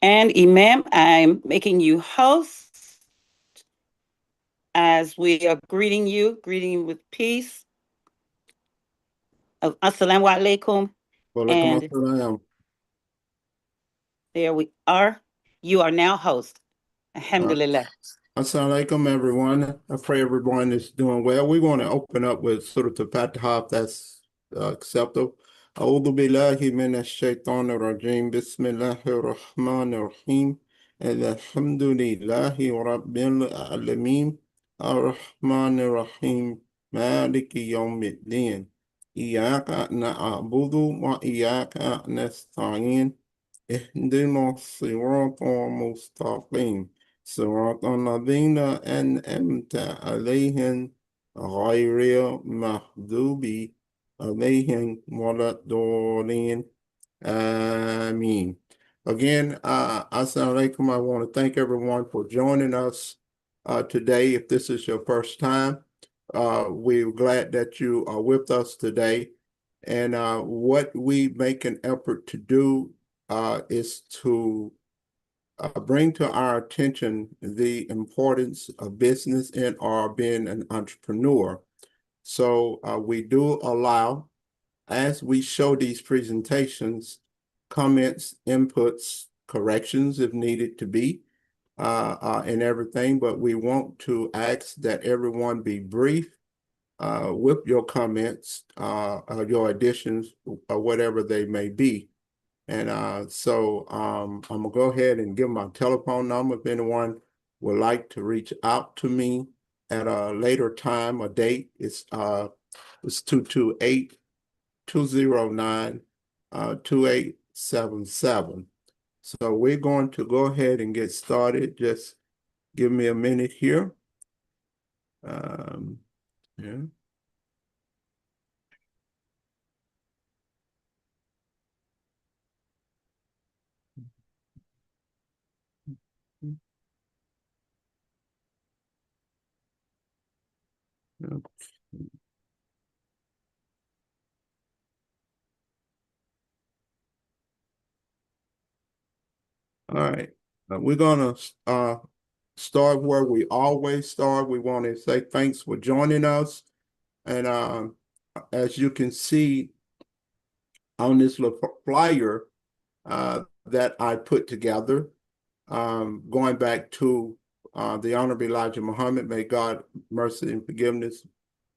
And Imam, I'm making you host as we are greeting you with peace. Assalamu alaikum. Walaikum And assalam. there we are. You are now host. Uh, Alhamdulillah. Assalamu alaikum, everyone. I pray everyone is doing well. We want to open up with sort of the Fatiha, if that's acceptable. أعوذ بالله من الشيطان الرجيم بسم الله الرحمن الرحيم الحمد لله رب العالمين الرحمن الرحيم مالك يوم الدين إياك نعبد وإياك نستعين اهدنا الصراط المستقيم صراط الذين أنعمت عليهم غير المغضوب عليهم ولا الضالين. Ameen. Again, assalamu alaikum. I want to thank everyone for joining us today. If this is your first time, we're glad that you are with us today. And what we make an effort to do is to bring to our attention the importance of business and or being an entrepreneur. So we do allow, as we show these presentations, comments, inputs, corrections if needed to be, and everything, but we want to ask that everyone be brief with your comments, your additions, or whatever they may be. And I'm gonna go ahead and give my telephone number if anyone would like to reach out to me at a later time or date. It's 228-209-2877. So we're going to go ahead and get started. Just give me a minute here. Yeah. All right. We're gonna start where we always start. We want to say thanks for joining us. And as you can see on this little flyer that I put together, going back to the Honorable Elijah Muhammad, may God mercy and forgiveness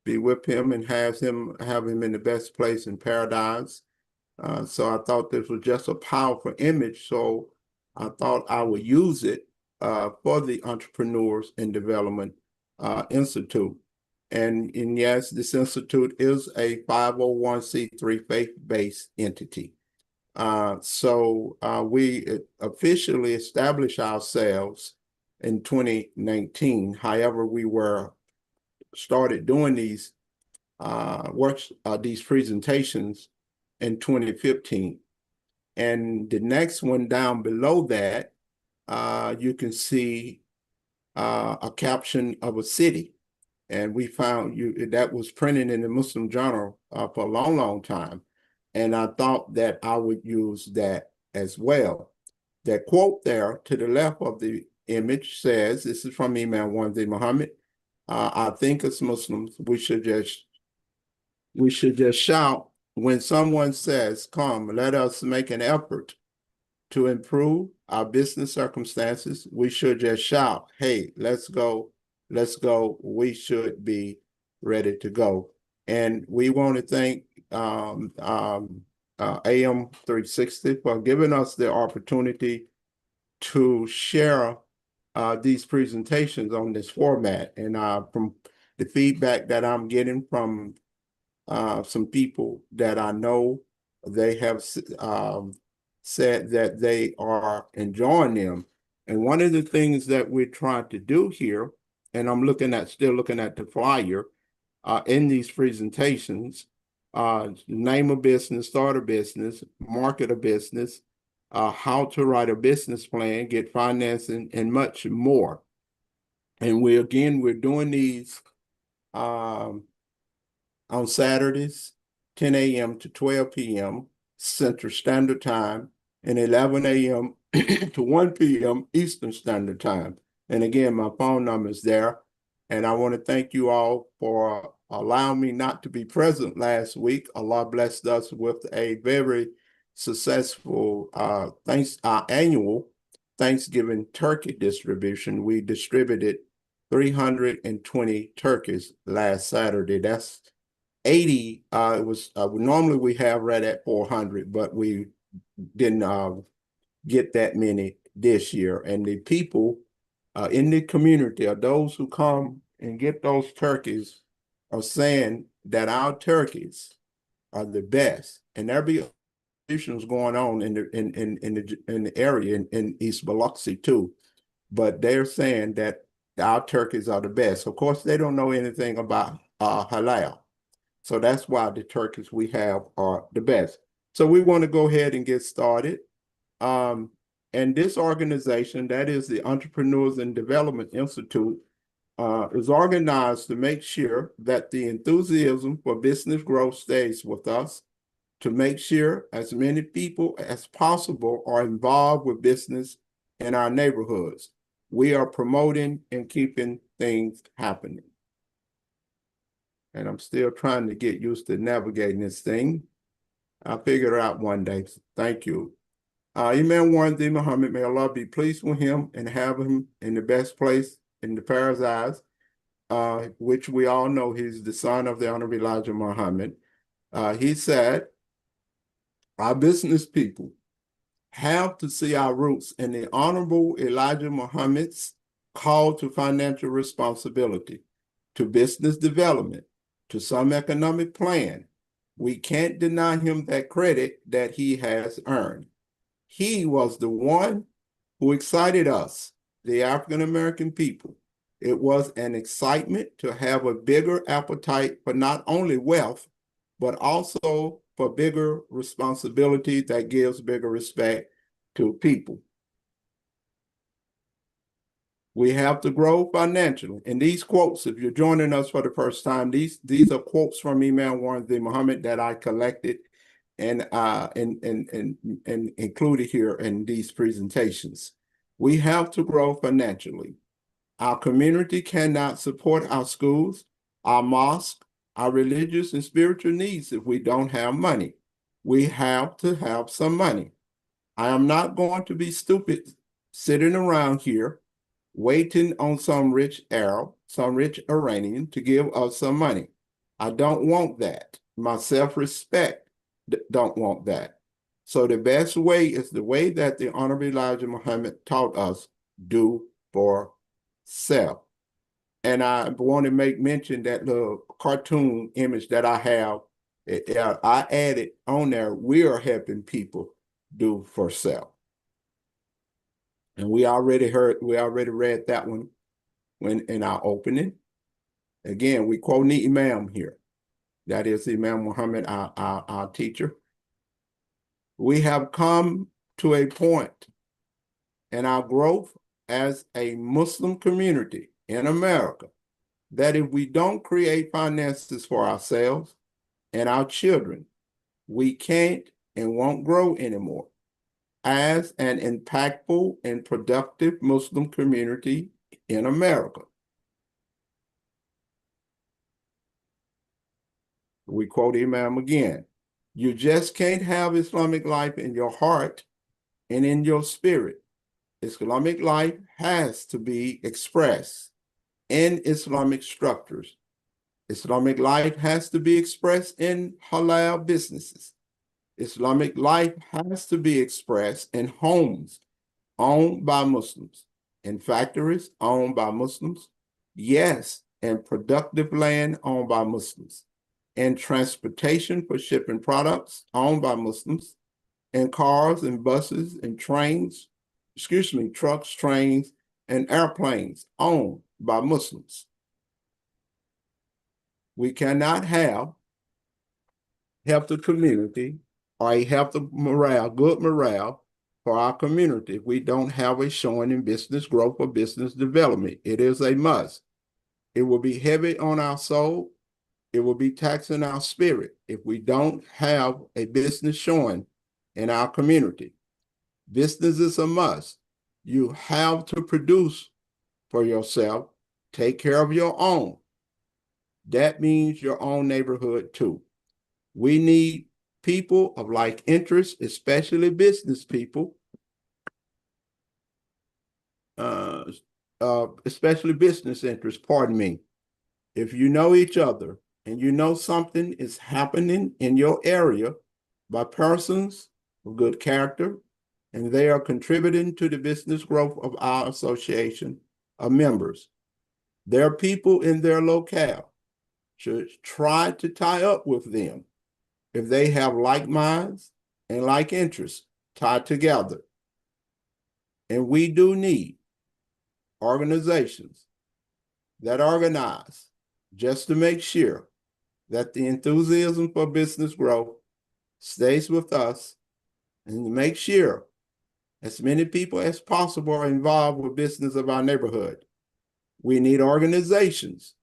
be with him and have him in the best place in paradise. So I thought this was just a powerful image. So I thought I would use it for the Entrepreneurs in Development Institute. And yes, this institute is a 501c3 faith-based entity. We officially established ourselves in 2019. However, we were started doing these these presentations in 2015. And the next one down below that, you can see a caption of a city. And we found that was printed in the Muslim Journal for a long, long time. And I thought that I would use that as well. That quote there to the left of the image says, this is from Imam Muhammad, I think as Muslims, we should just shout when someone says, come, let us make an effort to improve our business circumstances. We should just shout, hey, let's go, we should be ready to go. And we want to thank AM 360 for giving us the opportunity to share these presentations on this format. And from the feedback that I'm getting from some people that I know, they have said that they are enjoying them. And one of the things that we're trying to do here, and I'm still looking at the flyer in these presentations, name a business, start a business, market a business, how to write a business plan, get financing, and much more. And we're doing these on Saturdays, 10 a.m. to 12 p.m. Central Standard Time, and 11 a.m. to 1 p.m. Eastern Standard Time. And again, my phone number is there. And I want to thank you all for allowing me not to be present last week. Allah blessed us with a very successful annual Thanksgiving turkey distribution. We distributed 320 turkeys last Saturday. That's 80. Normally we have right at 400, but we didn't get that many this year. And the people in the community, or those who come and get those turkeys, are saying that our turkeys are the best. And there'll be issues going on in the area in East Biloxi too. But they're saying that our turkeys are the best. Of course, they don't know anything about halal. So that's why the turkeys we have are the best. So we want to go ahead and get started. Um, and this organization, that is the Entrepreneurs and Development Institute, is organized to make sure that the enthusiasm for business growth stays with us, to make sure as many people as possible are involved with business in our neighborhoods. We are promoting and keeping things happening. And I'm still trying to get used to navigating this thing. I'll figure it out one day. Thank you. Imam Tariq Muhammad, may Allah be pleased with him and have him in the best place in the paradise, which we all know he's the son of the Honorable Elijah Muhammad. He said, our business people have to see our roots in the Honorable Elijah Muhammad's call to financial responsibility, to business development, to some economic plan. We can't deny him that credit that he has earned. He was the one who excited us, the African American people. It was an excitement to have a bigger appetite for not only wealth, but also for bigger responsibility that gives bigger respect to people. We have to grow financially. And these quotes, if you're joining us for the first time, these are quotes from Imam Tariq Muhammad that I collected and included here in these presentations. We have to grow financially. Our community cannot support our schools, our mosques, our religious and spiritual needs if we don't have money. We have to have some money. I am not going to be stupid sitting around here waiting on some rich Arab, some rich Iranian to give us some money. I don't want that. My self-respect don't want that. So the best way is the way that the Honorable Elijah Muhammad taught us, do for self. And I want to make mention that the cartoon image that I have, I added on there, we are helping people do for self. And we already read that one when in our opening. Again, we quote the Imam here. That is Imam Muhammad, our teacher. We have come to a point in our growth as a Muslim community in America that if we don't create finances for ourselves and our children, we can't and won't grow anymore as an impactful and productive Muslim community in America. We quote Imam again. You just can't have Islamic life in your heart and in your spirit. Islamic life has to be expressed in Islamic structures. Islamic life has to be expressed in halal businesses. Islamic life has to be expressed in homes owned by Muslims, in factories owned by Muslims, yes, and productive land owned by Muslims, and transportation for shipping products owned by Muslims, and cars and buses and trains, trucks, trains, and airplanes owned by Muslims. We cannot have the community or a healthy morale, good morale for our community if we don't have a showing in business growth or business development. It is a must. It will be heavy on our soul. It will be taxing our spirit if we don't have a business showing in our community. Business is a must. You have to produce for yourself, take care of your own. That means your own neighborhood too. We need people of like interest, especially business people, uh, especially business interests, pardon me. If you know each other and you know something is happening in your area by persons of good character, and they are contributing to the business growth of our association of members, there are people in their locale should try to tie up with them if they have like minds and like interests tied together. And we do need organizations that organize just to make sure that the enthusiasm for business growth stays with us and to make sure as many people as possible are involved with business of our neighborhood. We need organizations,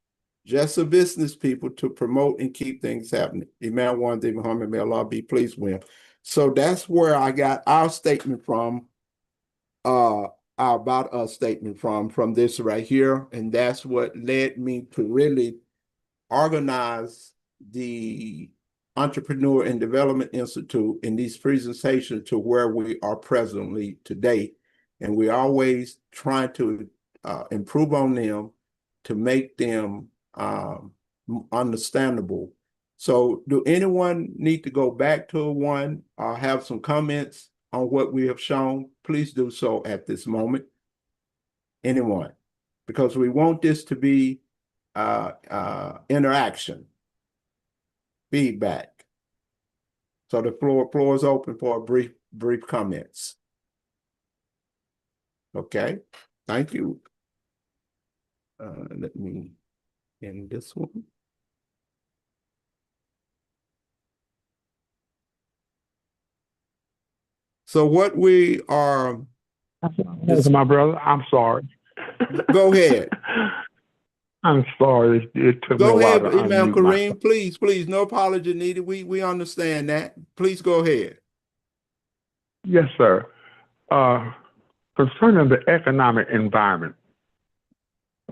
just for business people, to promote and keep things happening. Imam Wandi Muhammad, may Allah be pleased with him. So that's where I got our statement from, our about us statement from this right here. And that's what led me to really organize the Entrepreneur and Development Institute in these presentations to where we are presently today. And we always try to improve on them to make them understandable. So do anyone need to go back to one or have some comments on what we have shown? Please do so at this moment. Anyone? Because we want this to be interaction, feedback. So the floor is open for brief comments. Okay, thank you. Let me end this one. So what we are, My brother, I'm sorry. Go ahead. I'm sorry. It took me a Go while ahead, to Imam unmute myself. Kareem. Please, no apology needed. We understand that. Please go ahead. Yes, sir. Concerning the economic environment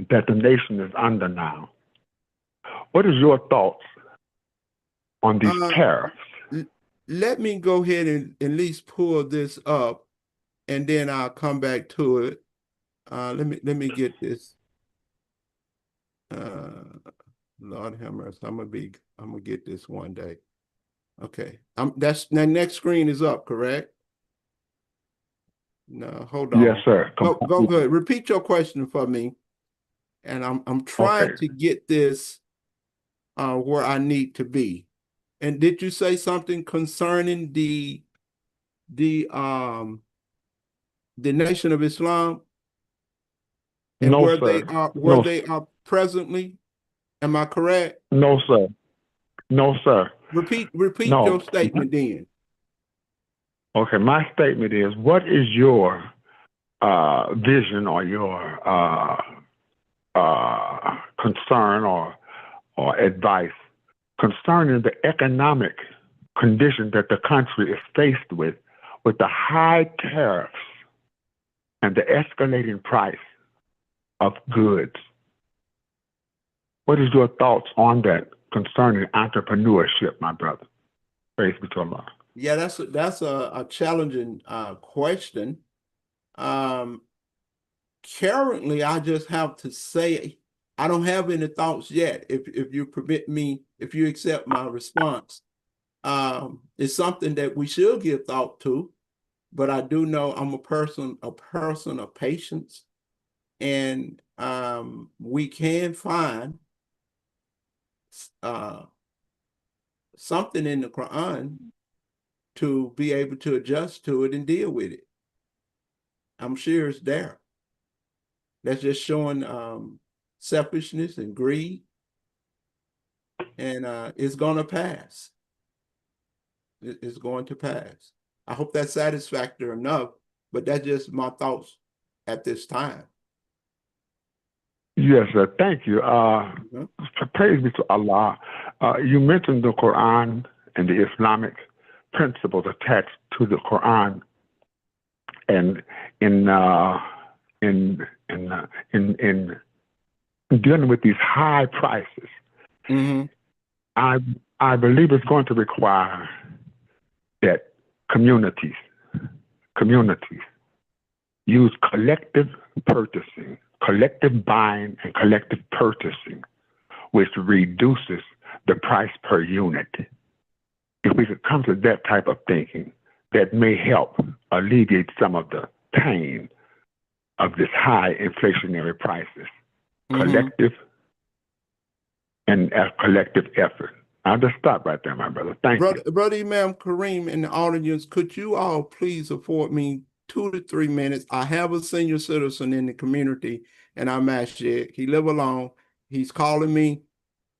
that the nation is under now, what is your thoughts on these tariffs? Let me go ahead and at least pull this up, and then I'll come back to it. Let me get this. Lord have mercy. I'm gonna get this one day. Okay. That's the next screen is up, correct? No, hold on. Yes, sir. Go ahead. Repeat your question for me. And I'm trying to get this where I need to be. And did you say something concerning the Nation of Islam and No, where sir. they are presently? Am I correct? No, sir. No, sir. Repeat No. your statement then. Okay, my statement is: what is your vision or your concern or advice concerning the economic condition that the country is faced with the high tariffs and the escalating price of goods? What is your thoughts on that concerning entrepreneurship, my brother? Praise be to Allah. Yeah, that's a challenging question. Currently, I just have to say I don't have any thoughts yet. If you permit me, if you accept my response, it's something that we should give thought to. But I do know I'm a person of patience, and we can find something in the Quran to be able to adjust to it and deal with it. I'm sure it's there. That's just showing selfishness and greed, and it's going to pass. It's going to pass. I hope that's satisfactory enough, but that's just my thoughts at this time. Yes, sir. Thank you. Praise be to Allah. You mentioned the Quran and the Islamic principles attached to the Quran. And in in in uh, in dealing with these high prices, Mm-hmm. I believe it's going to require that communities use collective purchasing, collective buying, and collective purchasing, which reduces the price per unit. If we could come to that type of thinking, that may help alleviate some of the pain of this high inflationary prices. Collective and a collective effort. I'll just stop right there, my brother. Thank you. Brother Imam Kareem in the audience, could you all please afford me 2 to 3 minutes? I have a senior citizen in the community, and I'm actually, he live alone. He's calling me.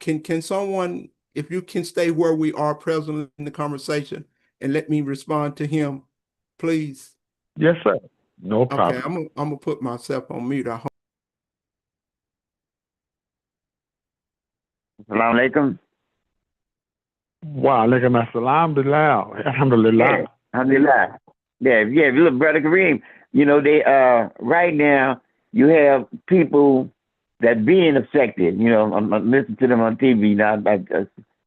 Can someone, if you can stay where we are present in the conversation and let me respond to him, please? Yes, sir. No Okay, problem. I'm gonna put myself on mute. Assalamu alaikum. Wa alaikum assalam billah. Alhamdulillah. Yeah, alhamdulillah. Yeah, look, Brother Kareem, you know, they right now you have people that being affected. You know, I'm listening to them on TV now.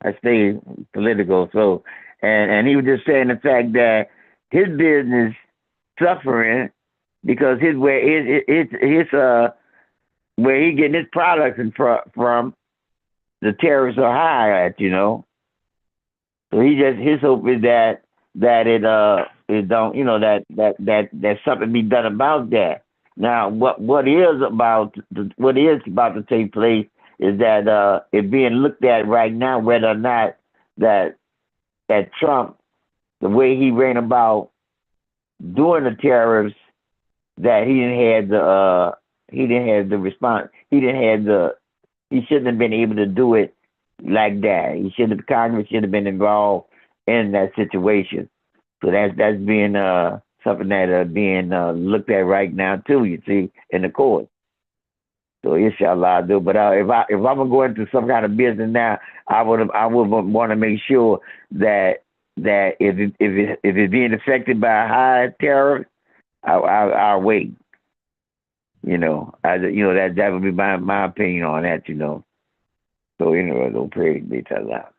I stay political, so and he was just saying the fact that his business suffering because his where his where he getting his products from the tariffs are high at, you know. So his hope is that it don't, you know, that something be done about that. Now what is about to take place is that it being looked at right now whether or not that Trump, the way he ran about doing the tariffs, that he didn't have the response, he shouldn't have been able to do it like that. Congress should have been involved in that situation. So that's being something that being looked at right now too. You see, in the court. So inshallah I do. But if I'm gonna go into some kind of business now, I would want to make sure that if it's being affected by a high tariff, I'll wait. You know, that would be my opinion on that. You know. So anyway, don't pray they tell that.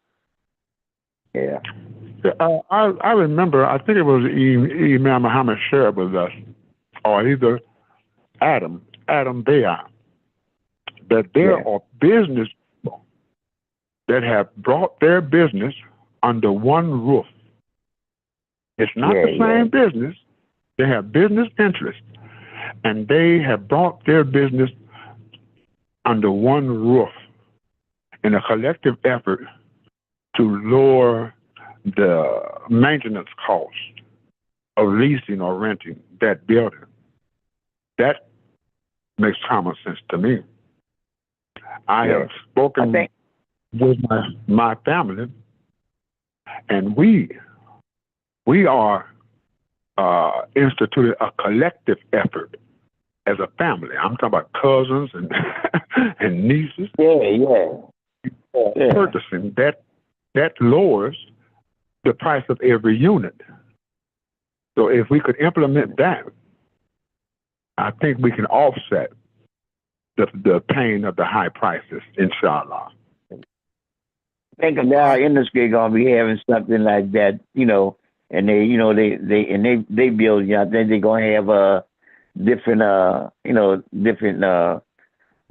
Yeah. I remember, I think it was Imam Muhammad shared with us, or either Adam Bayah, that there are business people that have brought their business under one roof. It's not the same business. They have business interests, and they have brought their business under one roof in a collective effort to lower the maintenance cost of leasing or renting that building. That makes common sense to me. I have spoken with my family, and we are instituted a collective effort as a family. I'm talking about cousins and and nieces. Purchasing that lowers the price of every unit. So if we could implement that, I think we can offset the pain of the high prices, inshallah. I think our industry gonna be having something like that, you know, and they build. You know, I think they're gonna have different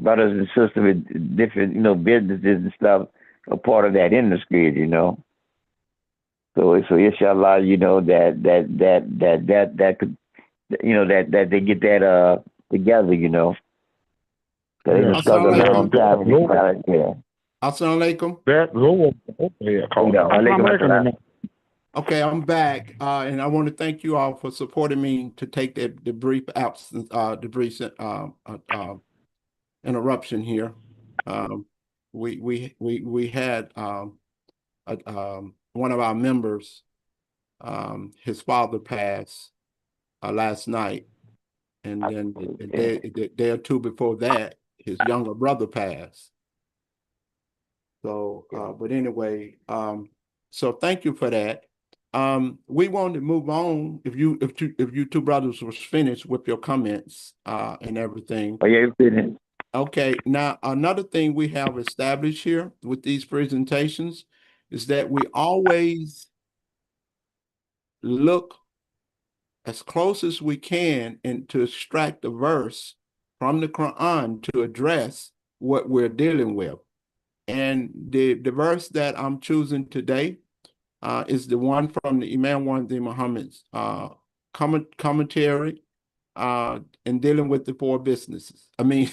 brothers and sisters with different, you know, businesses and stuff, a part of that industry, you know. So inshallah, you know, that could, you know, that they get that together, you know. So they can struggle a long time. Assalamu alaikum. Okay, I'm back, and I want to thank you all for supporting me to take the brief absence, the brief interruption here. We had one of our members, his father passed last night, and then a day or two before that, his younger brother passed. So, but anyway, so thank you for that. We want to move on. If you two brothers was finished with your comments and everything. Oh, yeah, finished. Okay, now another thing we have established here with these presentations is that we always look as close as we can and to extract a verse from the Quran to address what we're dealing with. And the verse that I'm choosing today is the one from the Imam Muhammad's commentary in dealing with the four businesses. I mean,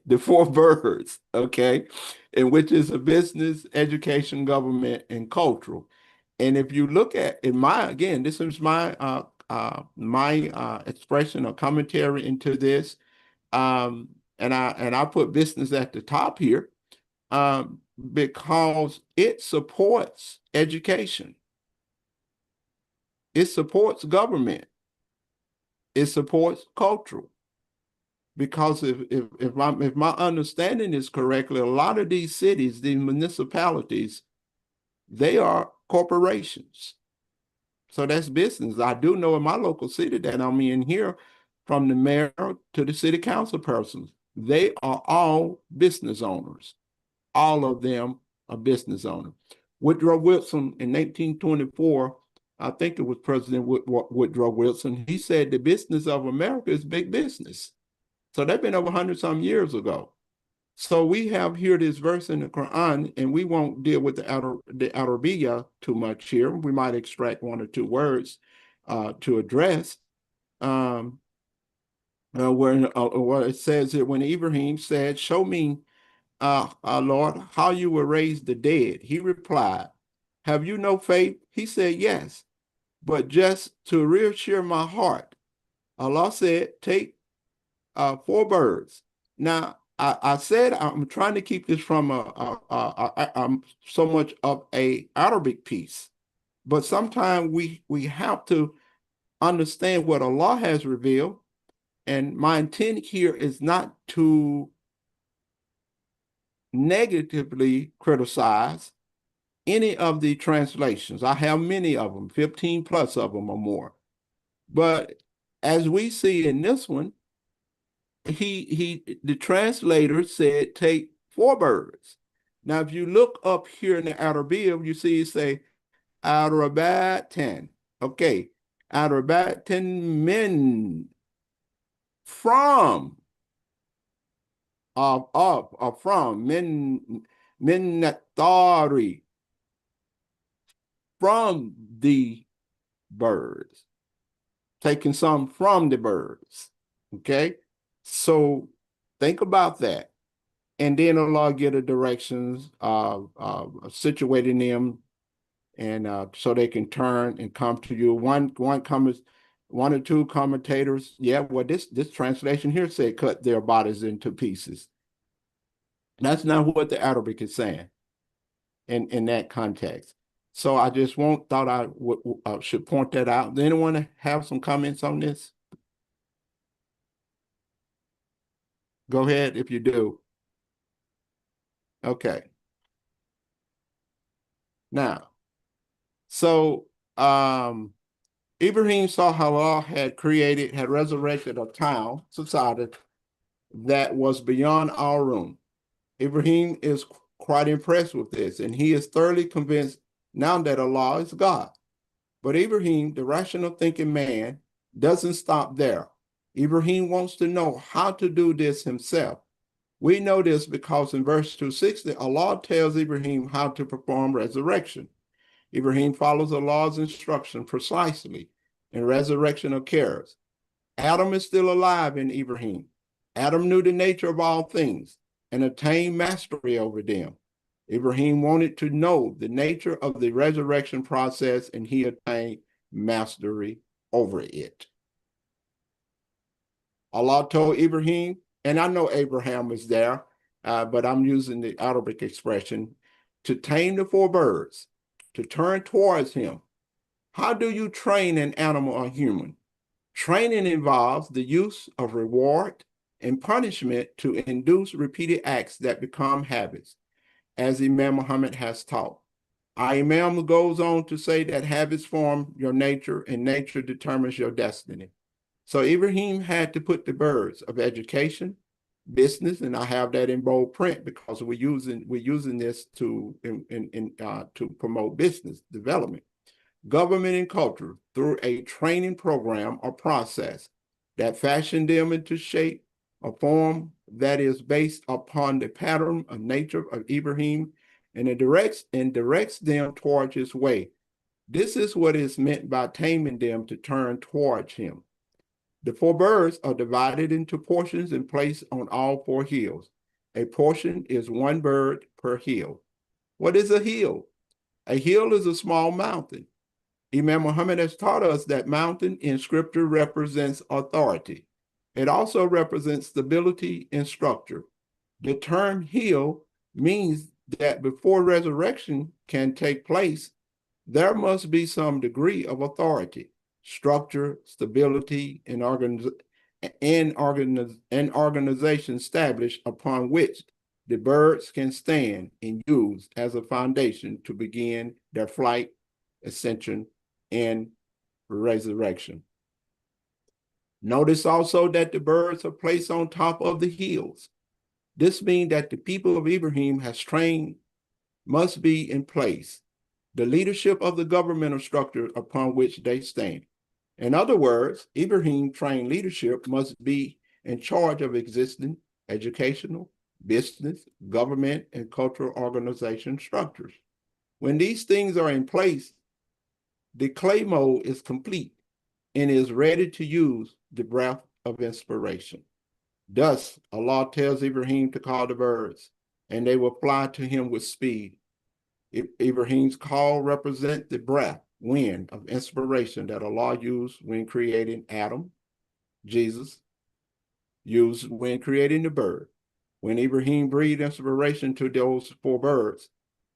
the four birds, okay, and which is a business, education, government, and cultural. And if you look at this is my expression or commentary into this, and I put business at the top here, because it supports education, it supports government, it supports cultural. Because if my understanding is correctly, a lot of these cities, these municipalities, they are corporations. So that's business. I do know in my local city that I'm in here, from the mayor to the city council persons, they are all business owners. All of them are business owners. Woodrow Wilson in 1924, I think it was President Woodrow Wilson, he said the business of America is big business. So that's been over 100 some years ago. So we have here this verse in the Quran, and we won't deal with the Arabiya too much here. We might extract one or two words to address. Where it says here, when Ibrahim said, "Show me, Lord, how you will raise the dead," he replied, "Have you no faith?" He said, "Yes, but just to reassure my heart." Allah said, "Take 4 birds." Now, I said I'm trying to keep this from so much of a Arabic piece, but sometimes we have to understand what Allah has revealed. And my intent here is not to negatively criticize any of the translations. I have many of them, 15 plus of them or more. But as we see in this one, the translator said, take 4 birds. Now, if you look up here in the Arabic, you see it say Arabatin. Okay, Arabatin min, from, from, min natari, from the birds, taking some from the birds. Okay, so think about that. And then Allah give the directions of situating them, and so they can turn and come to you. One or two commentators, yeah, well, this translation here said cut their bodies into pieces. That's not what the Arabic is saying in that context. So I just thought I should point that out. Does anyone have some comments on this? Go ahead if you do. Okay. Now, so Ibrahim saw how Allah had resurrected a town, society that was beyond our room. Ibrahim is quite impressed with this, and he is thoroughly convinced now that Allah is God. But Ibrahim, the rational thinking man, doesn't stop there. Ibrahim wants to know how to do this himself. We know this because in verse 260, Allah tells Ibrahim how to perform resurrection. Ibrahim follows Allah's instruction precisely, and resurrection occurs. Adam is still alive in Ibrahim. Adam knew the nature of all things and attained mastery over them. Ibrahim wanted to know the nature of the resurrection process, and he attained mastery over it. Allah told Ibrahim, and I know Abraham is there, but I'm using the Arabic expression, to tame the 4 birds, to turn towards him. How do you train an animal or human? Training involves the use of reward and punishment to induce repeated acts that become habits, as Imam Muhammad has taught. Our Imam goes on to say that habits form your nature and nature determines your destiny. So Ibrahim had to put the birds of education, business, and I have that in bold print because we're using this to to promote business development, government, and culture through a training program or process that fashioned them into shape, a form that is based upon the pattern of nature of Ibrahim, and it directs them towards his way. This is what is meant by taming them to turn towards him. The four birds are divided into portions and placed on all four hills. A portion is one bird per hill. What is a hill? A hill is a small mountain. Imam Muhammad has taught us that mountain in scripture represents authority. It also represents stability and structure. The term hill means that before resurrection can take place, there must be some degree of authority, structure, stability, and organization established upon which the birds can stand and use as a foundation to begin their flight, ascension, and resurrection. Notice also that the birds are placed on top of the hills. This means that the people of Ibrahim has trained must be in place, the leadership of the governmental structure upon which they stand. In other words, Ibrahim trained leadership must be in charge of existing educational, business, government, and cultural organization structures. When these things are in place, the clay mold is complete and is ready to use the breath of inspiration. Thus, Allah tells Ibrahim to call the birds, and they will fly to him with speed. Ibrahim's call represents the breath, wind of inspiration that Allah used when creating Adam, Jesus used when creating the bird. When Ibrahim breathed inspiration to those four birds,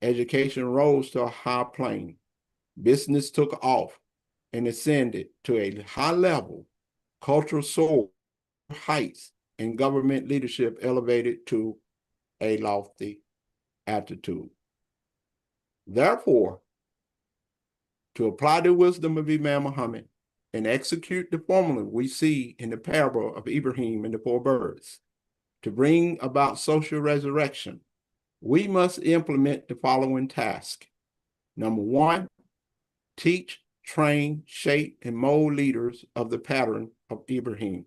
education rose to a high plane. Business took off and ascended to a high level, cultural soared heights, and government leadership elevated to a lofty altitude. Therefore, to apply the wisdom of Imam Muhammad and execute the formula we see in the parable of Ibrahim and the four birds, to bring about social resurrection, we must implement the following task. Number one, teach, train, shape, and mold leaders of the pattern of Ibrahim,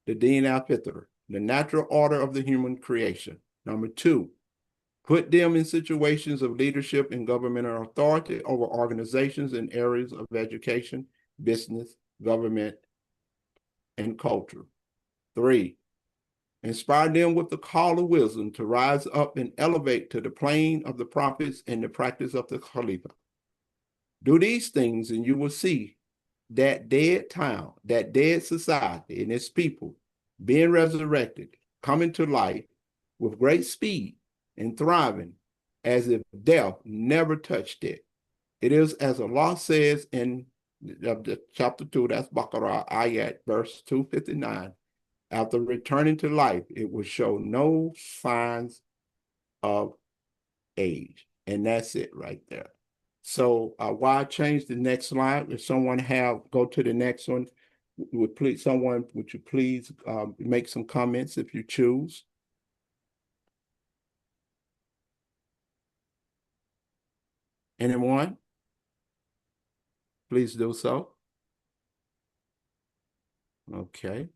the Din al-Fitr, the natural order of the human creation. Number two, put them in situations of leadership and governmental authority over organizations in areas of education, business, government, and culture. Three, inspire them with the call of wisdom to rise up and elevate to the plane of the prophets and the practice of the Khalifa. Do these things and you will see that dead town, that dead society and its people being resurrected, coming to life with great speed and thriving as if death never touched it. It is as Allah says in chapter 2, that's Baqarah, ayat, verse 259. After returning to life, it will show no signs of age. And that's it right there. So while I change the next slide, if someone go to the next one, would you please make some comments if you choose? Anyone? Please do so. Okay.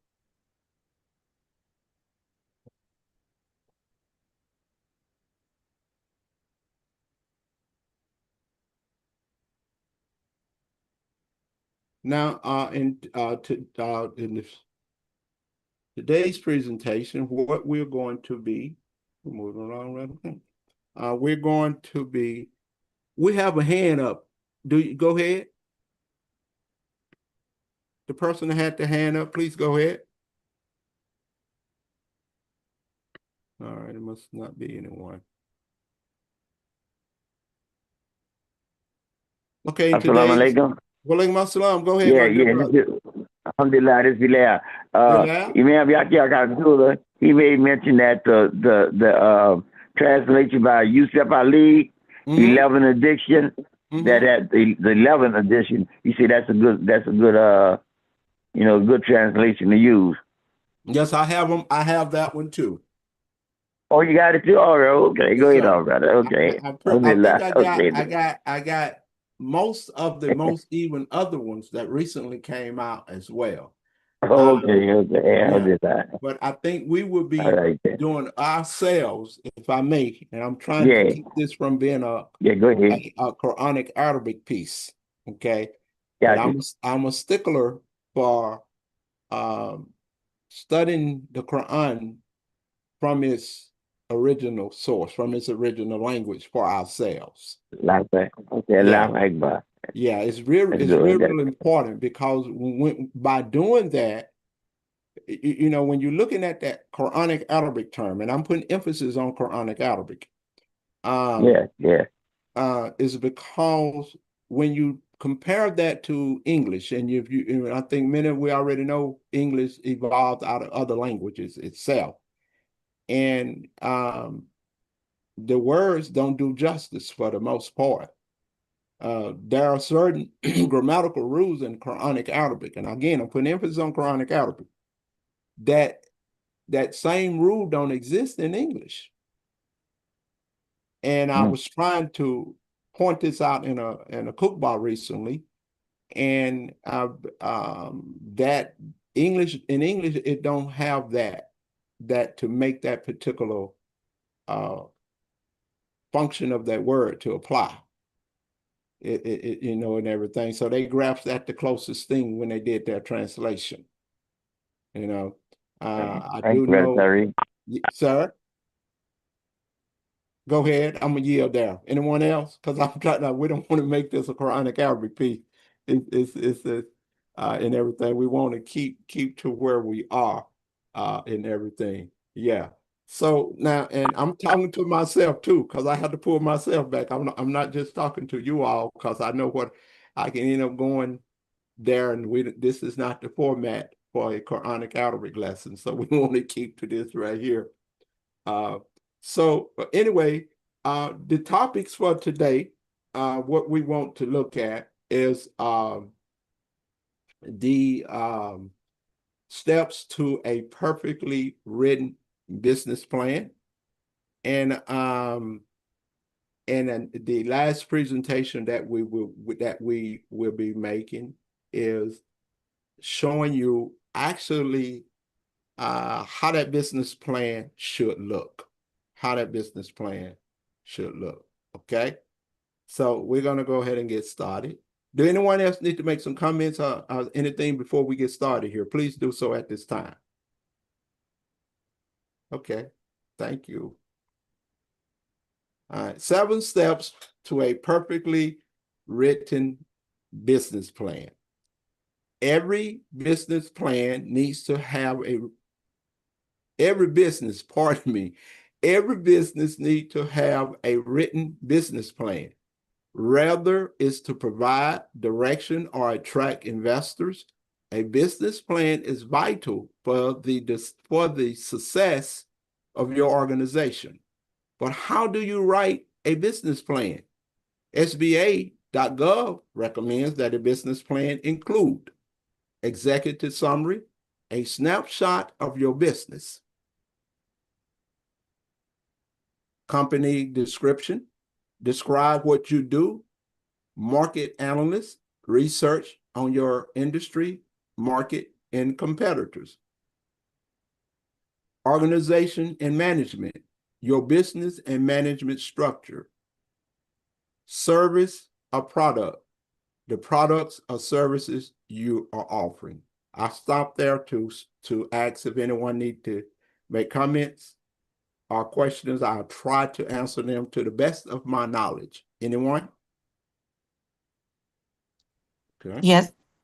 Now, in today's presentation, what we're going to be, moving along right, we're going to be, we have a hand up. Go ahead. The person that had the hand up, please go ahead. All right, it must not be anyone. Okay, Assalamu alaikum. Walaikum assalam. Go ahead. Yeah. Alhamdulillah, this is Imam Yahya Abdullah, he made mention that the translation by Yusuf Ali 11 edition. That the 11th edition. You see, that's a good good translation to use. Yes, I have them. I have that one too. Oh, you got it too. All right, okay, Yes, go ahead, sir. all right, okay. I think Okay. I got most of the most even other ones that recently came out as well. Okay. Yeah. But I think we would be doing ourselves, if I may, and I'm trying to keep this from being go ahead. a Quranic Arabic piece. Okay. Gotcha. But I'm a stickler for studying the Quran from its original source, from its original language for ourselves. Like that. Okay, Yeah. Yeah, it's really important because by doing that, when you're looking at that Quranic Arabic term, and I'm putting emphasis on Quranic Arabic, is because when you compare that to English, and I think we already know English evolved out of other languages itself, and the words don't do justice for the most part. There are certain grammatical rules in Quranic Arabic, and again, I'm putting emphasis on Quranic Arabic, that same rule don't exist in English. And I was trying to point this out in a cookbook recently, and that in English it don't have that to make that particular function of that word to apply. And everything. So they grasped at the closest thing when they did their translation. I do know, sir. Go ahead. I'm gonna yield there. Anyone else? Because I'm trying to. We don't want to make this a Quranic Arabic piece. It's in everything. We want to keep to where we are in everything. Yeah. So now, and I'm talking to myself too, because I have to pull myself back. I'm not just talking to you all because I know what I can end up going there, and this is not the format for a Quranic Arabic lesson. So we want to keep to this right here. So anyway, the topics for today, what we want to look at is the steps to a perfectly written business plan. And the last presentation that we will be making is showing you actually how that business plan should look. Okay? So we're going to go ahead and get started. Do anyone else need to make some comments or anything before we get started here? Please do so at this time. Okay. Thank you. All right. 7 steps to a perfectly written business plan. Every business plan needs to have every business needs to have a written business plan. Rather is to provide direction or attract investors. A business plan is vital for the success of your organization. But how do you write a business plan? SBA.gov recommends that a business plan include executive summary, a snapshot of your business, company description, describe what you do, market analysis, research on your industry, market, and competitors. Organization and management, your business and management structure. Service or product, the products or services you are offering. I stop there to ask if anyone need to make comments or questions. I'll try to answer them to the best of my knowledge. Anyone? Okay.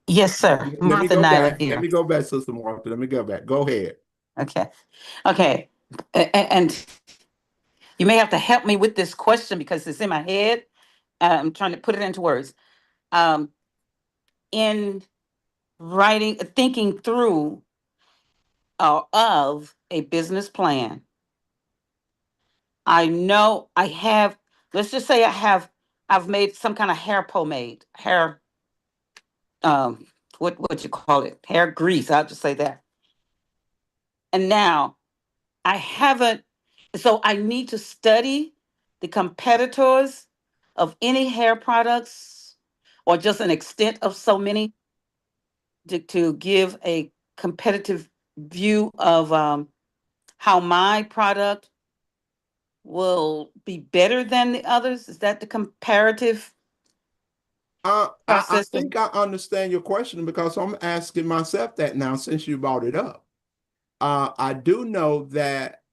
Yes, sir. Let me Martha go Nyla back. here. Let me go back, Sister Martha. Let me go back. Go ahead. Okay. And you may have to help me with this question because it's in my head. I'm trying to put it into words. In thinking through of a business plan, I know I have let's just say I've made some kind of hair pomade, hair um what you call it, hair grease. I'll just say that. And now I haven't, so I need to study the competitors of any hair products or just an extent of so many to give a competitive view of how my product will be better than the others. Is that the comparative I process? think I understand your question because I'm asking myself that now since you brought it up. I do know that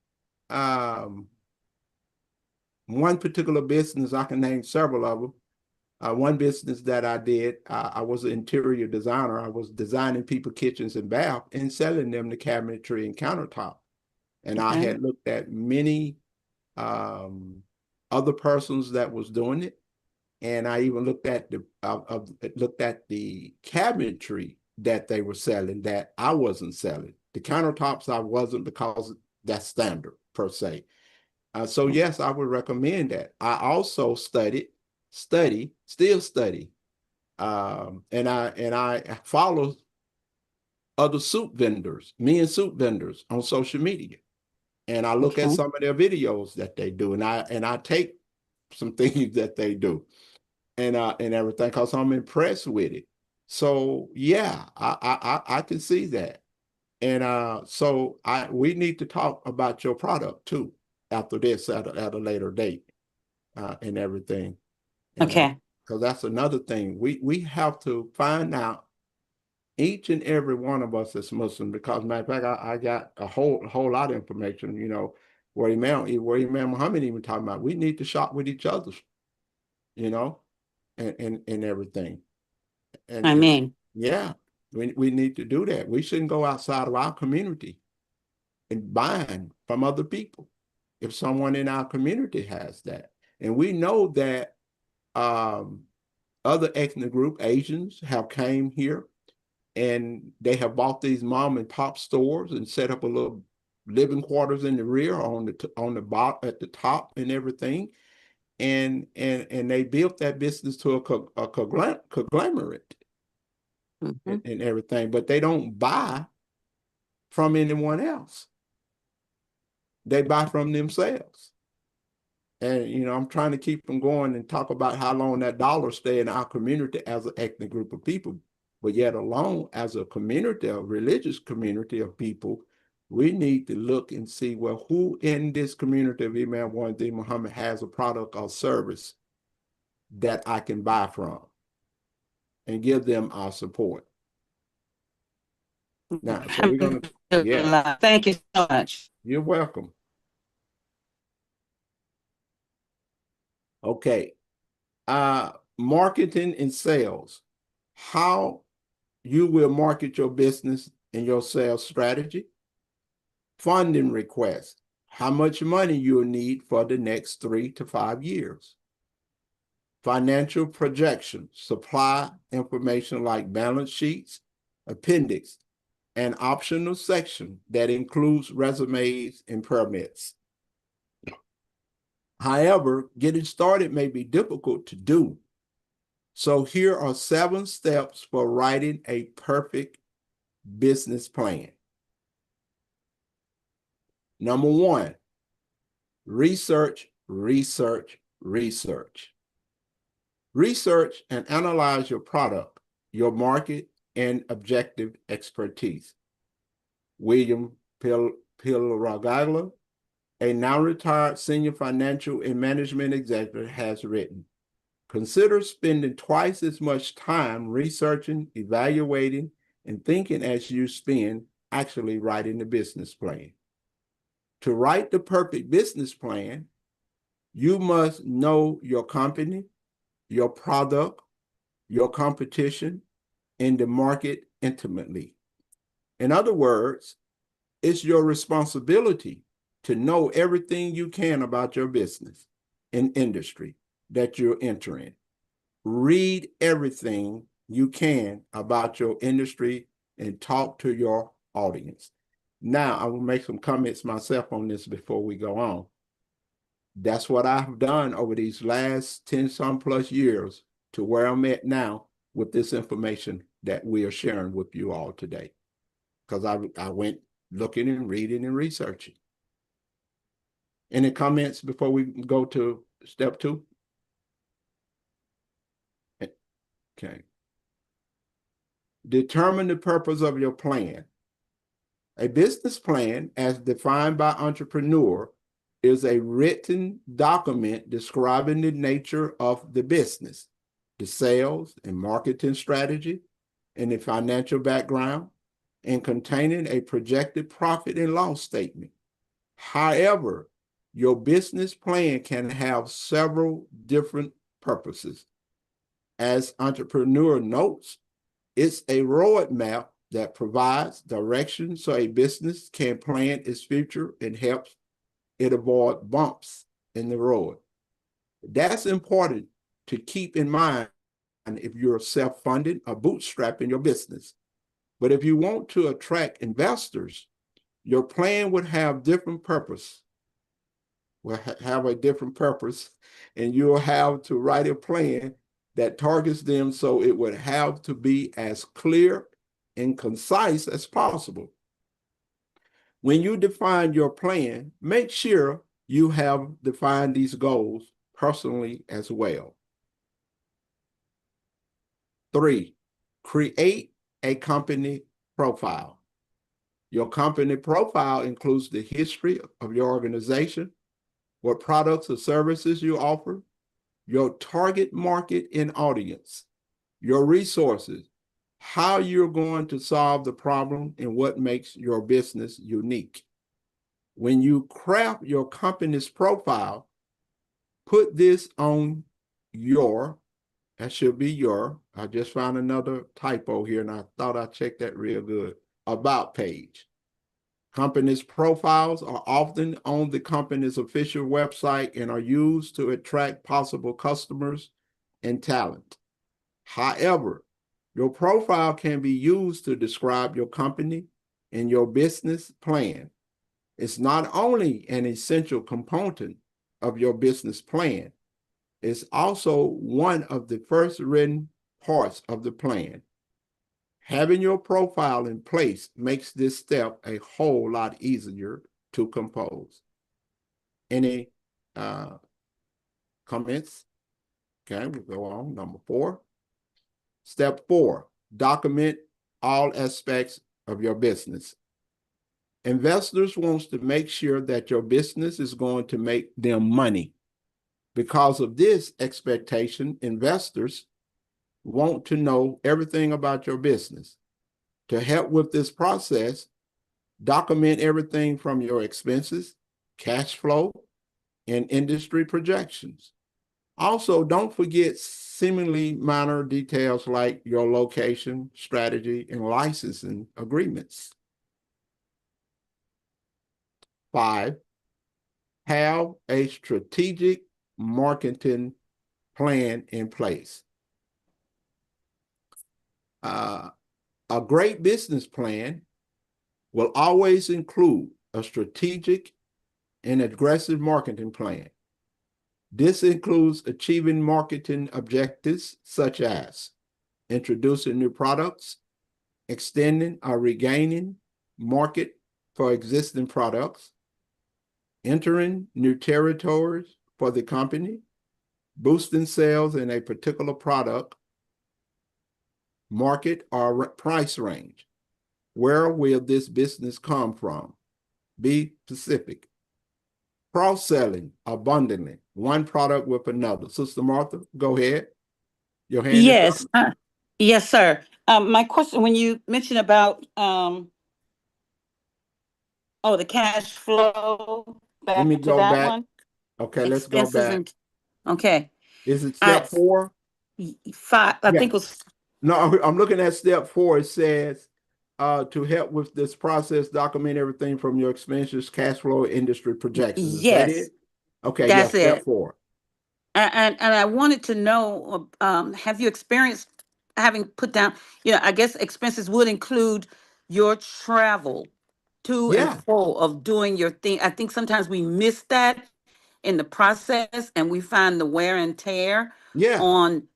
one particular business, I can name several of them. One business that I did, I was an interior designer. I was designing people kitchens and bath and selling them the cabinetry and countertop. And I Okay. had looked at many other persons that was doing it, and I even looked at the cabinetry that they were selling that I wasn't selling. The countertops I wasn't because that's standard per se. So yes, I would recommend that. I also still study, and I follow other soup vendors, men's soup vendors on social media, and I look at Okay. some of their videos that they do, and I take some things that they do, and everything because I'm impressed with it. So yeah, I can see that, and so we need to talk about your product too after this at a later date, and everything, and Okay. because that's another thing we have to find out each and every one of us is Muslim because matter of fact, I got a whole lot of information, where Imam Muhammad even talking about we need to shop with each other, you know, and everything. I And mean, yeah, we need to do that. We shouldn't go outside of our community and buying from other people if someone in our community has that. And we know that other ethnic group, Asians, have came here and they have bought these mom and pop stores and set up a little living quarters in the rear on the bottom at the top and everything, and they built that business to a conglomerate mhm. and everything, but they don't buy from anyone else. They buy from themselves. And I'm trying to keep them going and talk about how long that dollar stay in our community as an ethnic group of people. But yet alone, as a community, a religious community of people, we need to look and see, well, who in this community of Imam Muhammad has a product or service that I can buy from and give them our support. Now, so we're going to, yeah, Alhamdulillah. Thank you so much. you're welcome. Okay. Marketing and sales. How you will market your business and your sales strategy. Funding request. How much money you'll need for the next 3 to 5 years. Financial projection. Supply information like balance sheets, appendix, an optional section that includes resumes and permits. However, getting started may be difficult to do. So here are 7 steps for writing a perfect business plan. Number 1, research, research, research. Research and analyze your product, your market, and objective expertise. William Pilragagla, a now retired senior financial and management executive, has written, consider spending twice as much time researching, evaluating, and thinking as you spend actually writing the business plan. To write the perfect business plan, you must know your company, your product, your competition, and the market intimately. In other words, it's your responsibility to know everything you can about your business and industry that you're entering. Read everything you can about your industry and talk to your audience. Now, I will make some comments myself on this before we go on. That's what I've done over these last 10 some plus years to where I'm at now with this information that we are sharing with you all today. Because I went looking and reading and researching. Any comments before we go to step 2? Okay. Determine the purpose of your plan. A business plan, as defined by entrepreneur, is a written document describing the nature of the business, the sales and marketing strategy, and the financial background, and containing a projected profit and loss statement. However, your business plan can have several different purposes. As entrepreneur notes, it's a roadmap that provides direction so a business can plan its future and helps it avoid bumps in the road. That's important to keep in mind if you're self-funded or bootstrapping your business. But if you want to attract investors, your plan would have different purpose. Will have a different purpose, and you'll have to write a plan that targets them, so it would have to be as clear and concise as possible. When you define your plan, make sure you have defined these goals personally as well. 3, create a company profile. Your company profile includes the history of your organization, what products or services you offer, your target market and audience, your resources, how you're going to solve the problem, and what makes your business unique. When you craft your company's profile, put this on your, that should be your, I just found another typo here and I thought I checked that real good, about page. Companies' profiles are often on the company's official website and are used to attract possible customers and talent. However, your profile can be used to describe your company and your business plan. It's not only an essential component of your business plan, it's also one of the first written parts of the plan. Having your profile in place makes this step a whole lot easier to compose. Any comments? Okay, we'll go on. Number 4. Step 4, document all aspects of your business. Investors want to make sure that your business is going to make them money. Because of this expectation, investors want to know everything about your business. To help with this process, document everything from your expenses, cash flow, and industry projections. Also, don't forget seemingly minor details like your location, strategy, and licensing agreements. 5, have a strategic marketing plan in place. A great business plan will always include a strategic and aggressive marketing plan. This includes achieving marketing objectives such as introducing new products, extending or regaining market for existing products, entering new territories for the company, boosting sales in a particular product, market or price range. Where will this business come from? Be specific. Cross-selling abundantly, one product with another. Sister Martha, go ahead. Your hand is up. Yes, yes, sir. My question, when you mentioned about the cash flow, Let me back to go that back. one, Okay, let's go expenses back. and okay, Is it I step 4? 5. I Yeah. think it was No, I'm looking at step 4. It says, to help with this process, document everything from your expenses, cash flow, industry projections. Is that yes, it? Okay, yeah, that's step it. 4. And I wanted to know, have you experienced having put down, I guess expenses would include your travel to and Yeah, fro of doing your thing. I think sometimes we miss that in the process, and we find the wear and tear Yeah. on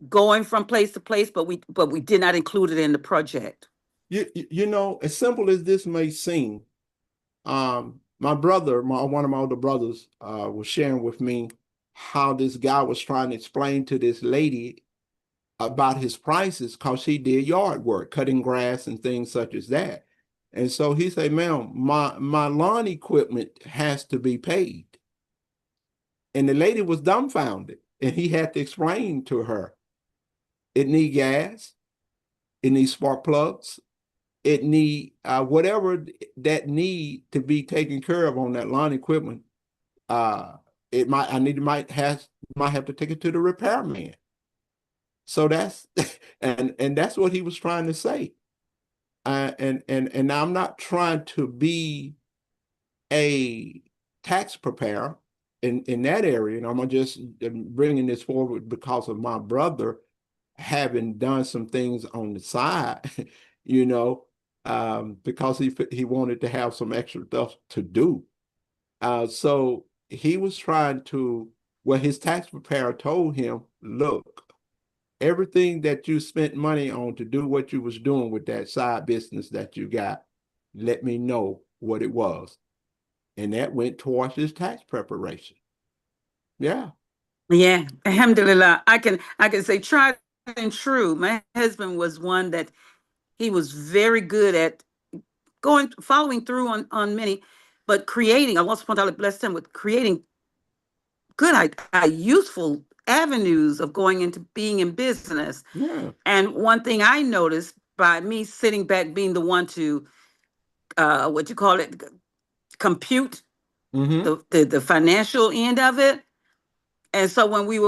going from place to place, but we did not include it in the project. You know, as simple as this may seem, my brother, one of my older brothers, was sharing with me how this guy was trying to explain to this lady about his prices because he did yard work, cutting grass and things such as that. And so he said, ma'am, my lawn equipment has to be paid. And the lady was dumbfounded. And he had to explain to her, it need gas, it needs spark plugs, it need whatever that need to be taken care of on that lawn equipment. It might have to take it to the repairman. So that's and that's what he was trying to say. And I'm not trying to be a tax preparer in that area, and I'm just bringing this forward because of my brother having done some things on the side, you know, because he wanted to have some extra stuff to do. So he was trying to, well, his tax preparer told him, look, everything that you spent money on to do what you was doing with that side business that you got, let me know what it was. And that went towards his tax preparation. Yeah. Yeah, alhamdulillah. I can say tried and true. My husband was one that he was very good at following through on many, but creating, Allah subhanahu wa ta'ala blessed him with creating good, useful avenues of going into being in business. Yeah. And one thing I noticed by me sitting back, being the one to, what you call it, compute the financial end of it. And so when we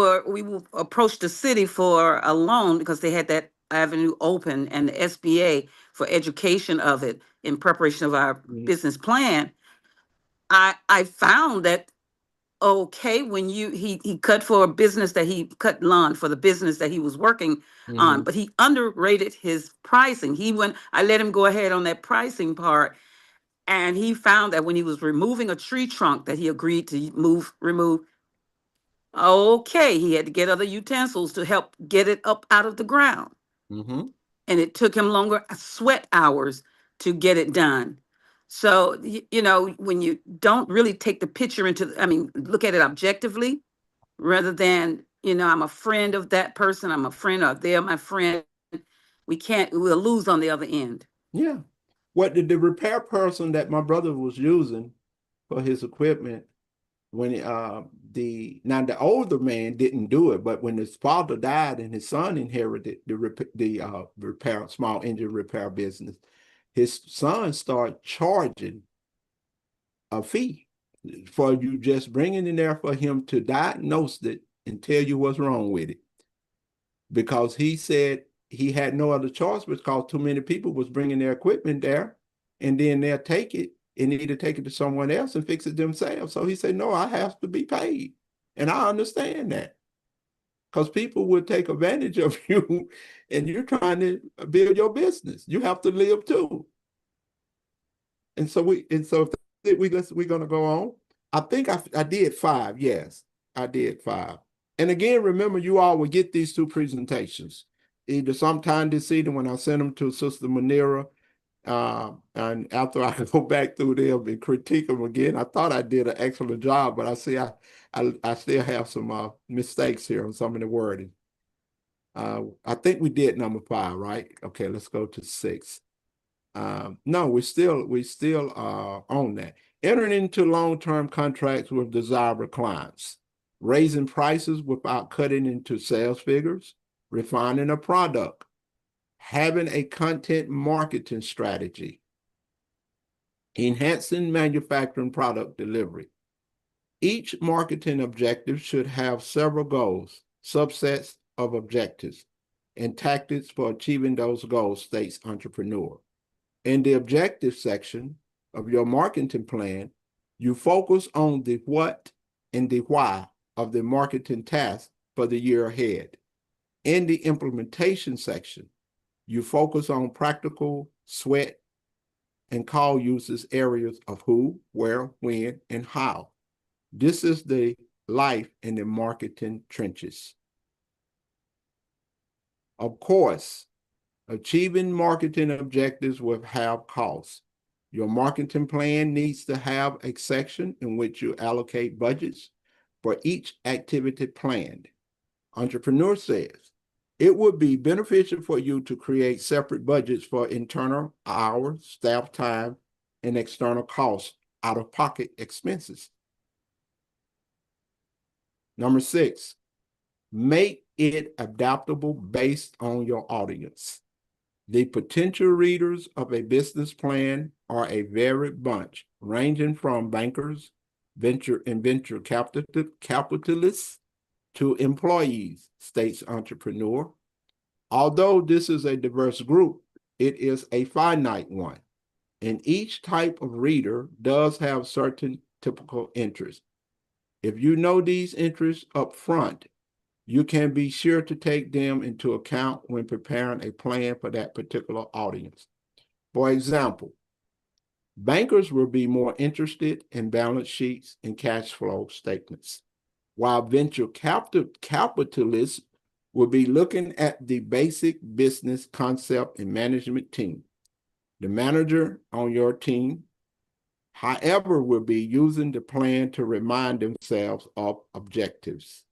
approached the city for a loan because they had that avenue open and the SBA for education of it in preparation of our business plan, I found that okay, when he cut for a business that he cut lawn for the business that he was working on, but he underrated his pricing. I let him go ahead on that pricing part, and he found that when he was removing a tree trunk that he agreed to remove, okay, he had to get other utensils to help get it up out of the ground. And it took him longer sweat hours to get it done. So, when you don't really take the picture look at it objectively rather than, I'm a friend of that person, I'm a friend, or they're my friend, we'll lose on the other end. Yeah. What did the repair person that my brother was using for his equipment, when the older man didn't do it, but when his father died and his son inherited the small engine repair business, his son started charging a fee for you just bringing in there for him to diagnose it and tell you what's wrong with it. Because he said he had no other choice because too many people was bringing their equipment there, and then they'll take it and either take it to someone else and fix it themselves. So he said, no, I have to be paid. And I understand that because people would take advantage of you and you're trying to build your business. You have to live too. And so we're going to go on. I think I did 5. Yes, I did 5. And again, remember, you all will get these 2 presentations, either sometime this evening when I send them to Sister Manira, and after I go back through them and critique them again. I thought I did an excellent job, but I see I still have some mistakes here on some of the wording. I think we did number 5, right? Okay, let's go to 6. No, we still on that. Entering into long-term contracts with desirable clients, raising prices without cutting into sales figures, refining a product, having a content marketing strategy, enhancing manufacturing product delivery. Each marketing objective should have several goals, subsets of objectives, and tactics for achieving those goals, states entrepreneur. In the objective section of your marketing plan, you focus on the what and the why of the marketing task for the year ahead. In the implementation section, you focus on practical, sweat, and call uses areas of who, where, when, and how. This is the life in the marketing trenches. Of course, achieving marketing objectives will have costs. Your marketing plan needs to have a section in which you allocate budgets for each activity planned. Entrepreneur says, it would be beneficial for you to create separate budgets for internal hours, staff time, and external costs, out-of-pocket expenses. Number 6, make it adaptable based on your audience. The potential readers of a business plan are a varied bunch, ranging from bankers, venture capitalists, to employees, states entrepreneur. Although this is a diverse group, it is a finite one, and each type of reader does have certain typical interests. If you know these interests up front, you can be sure to take them into account when preparing a plan for that particular audience. For example, bankers will be more interested in balance sheets and cash flow statements, while venture capitalists will be looking at the basic business concept and management team. The manager on your team, however, will be using the plan to remind themselves of objectives.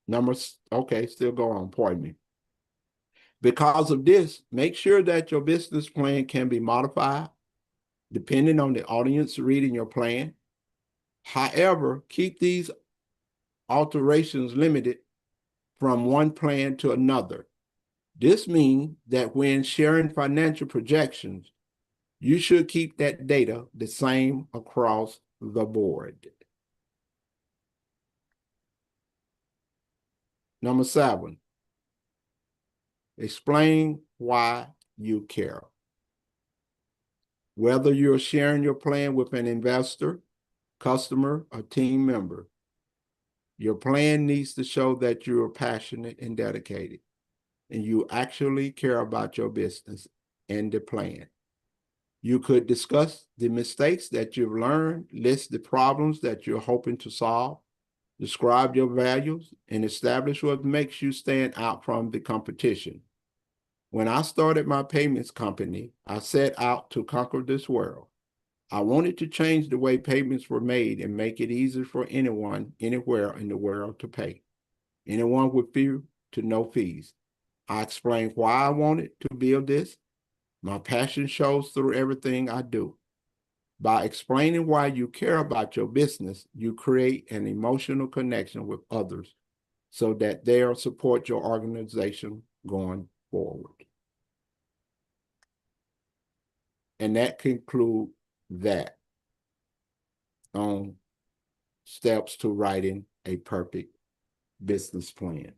Still go on, pardon me. Because of this, make sure that your business plan can be modified depending on the audience reading your plan. However, keep these alterations limited from one plan to another. This means that when sharing financial projections, you should keep that data the same across the board. Number 7, explain why you care. Whether you're sharing your plan with an investor, customer, or team member, your plan needs to show that you are passionate and dedicated, and you actually care about your business and the plan. You could discuss the mistakes that you've learned, list the problems that you're hoping to solve, describe your values, and establish what makes you stand out from the competition. When I started my payments company, I set out to conquer this world. I wanted to change the way payments were made and make it easier for anyone, anywhere in the world to pay. Anyone with few to no fees. I explained why I wanted to build this. My passion shows through everything I do. By explaining why you care about your business, you create an emotional connection with others so that they'll support your organization going forward. And that concludes that on steps to writing a perfect business plan.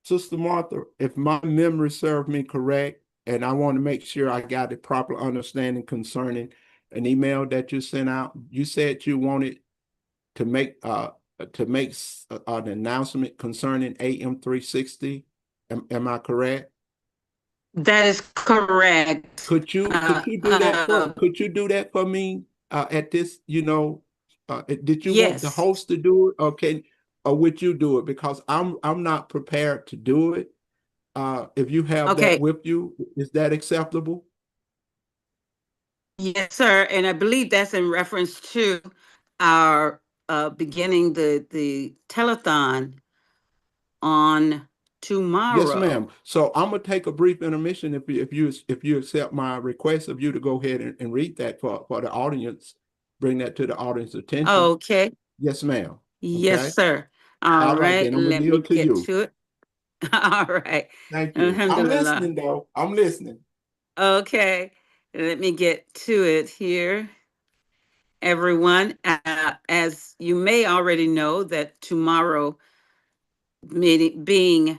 Sister Martha, if my memory serves me correct, and I want to make sure I got a proper understanding concerning an email that you sent out, you said you wanted to make an announcement concerning AM 360. Am I correct? That is correct. Could you do that for me at this, did you want the Yes. host to do it, or would you do it? Because I'm not prepared to do it. If you have Okay. that with you, is that acceptable? Yes, sir. And I believe that's in reference to our beginning the telethon on tomorrow. Yes, ma'am. So I'm gonna take a brief intermission if you accept my request of you to go ahead and read that for the audience, bring that to the audience attention. Okay. Yes, ma'am. Yes, Okay. sir. All right, then I'm gonna Let me yield to get you. to it. All right. Thank you. I'm Alhamdulillah. listening, though. I'm listening. Okay. Let me get to it here. Everyone, as you may already know, that tomorrow, being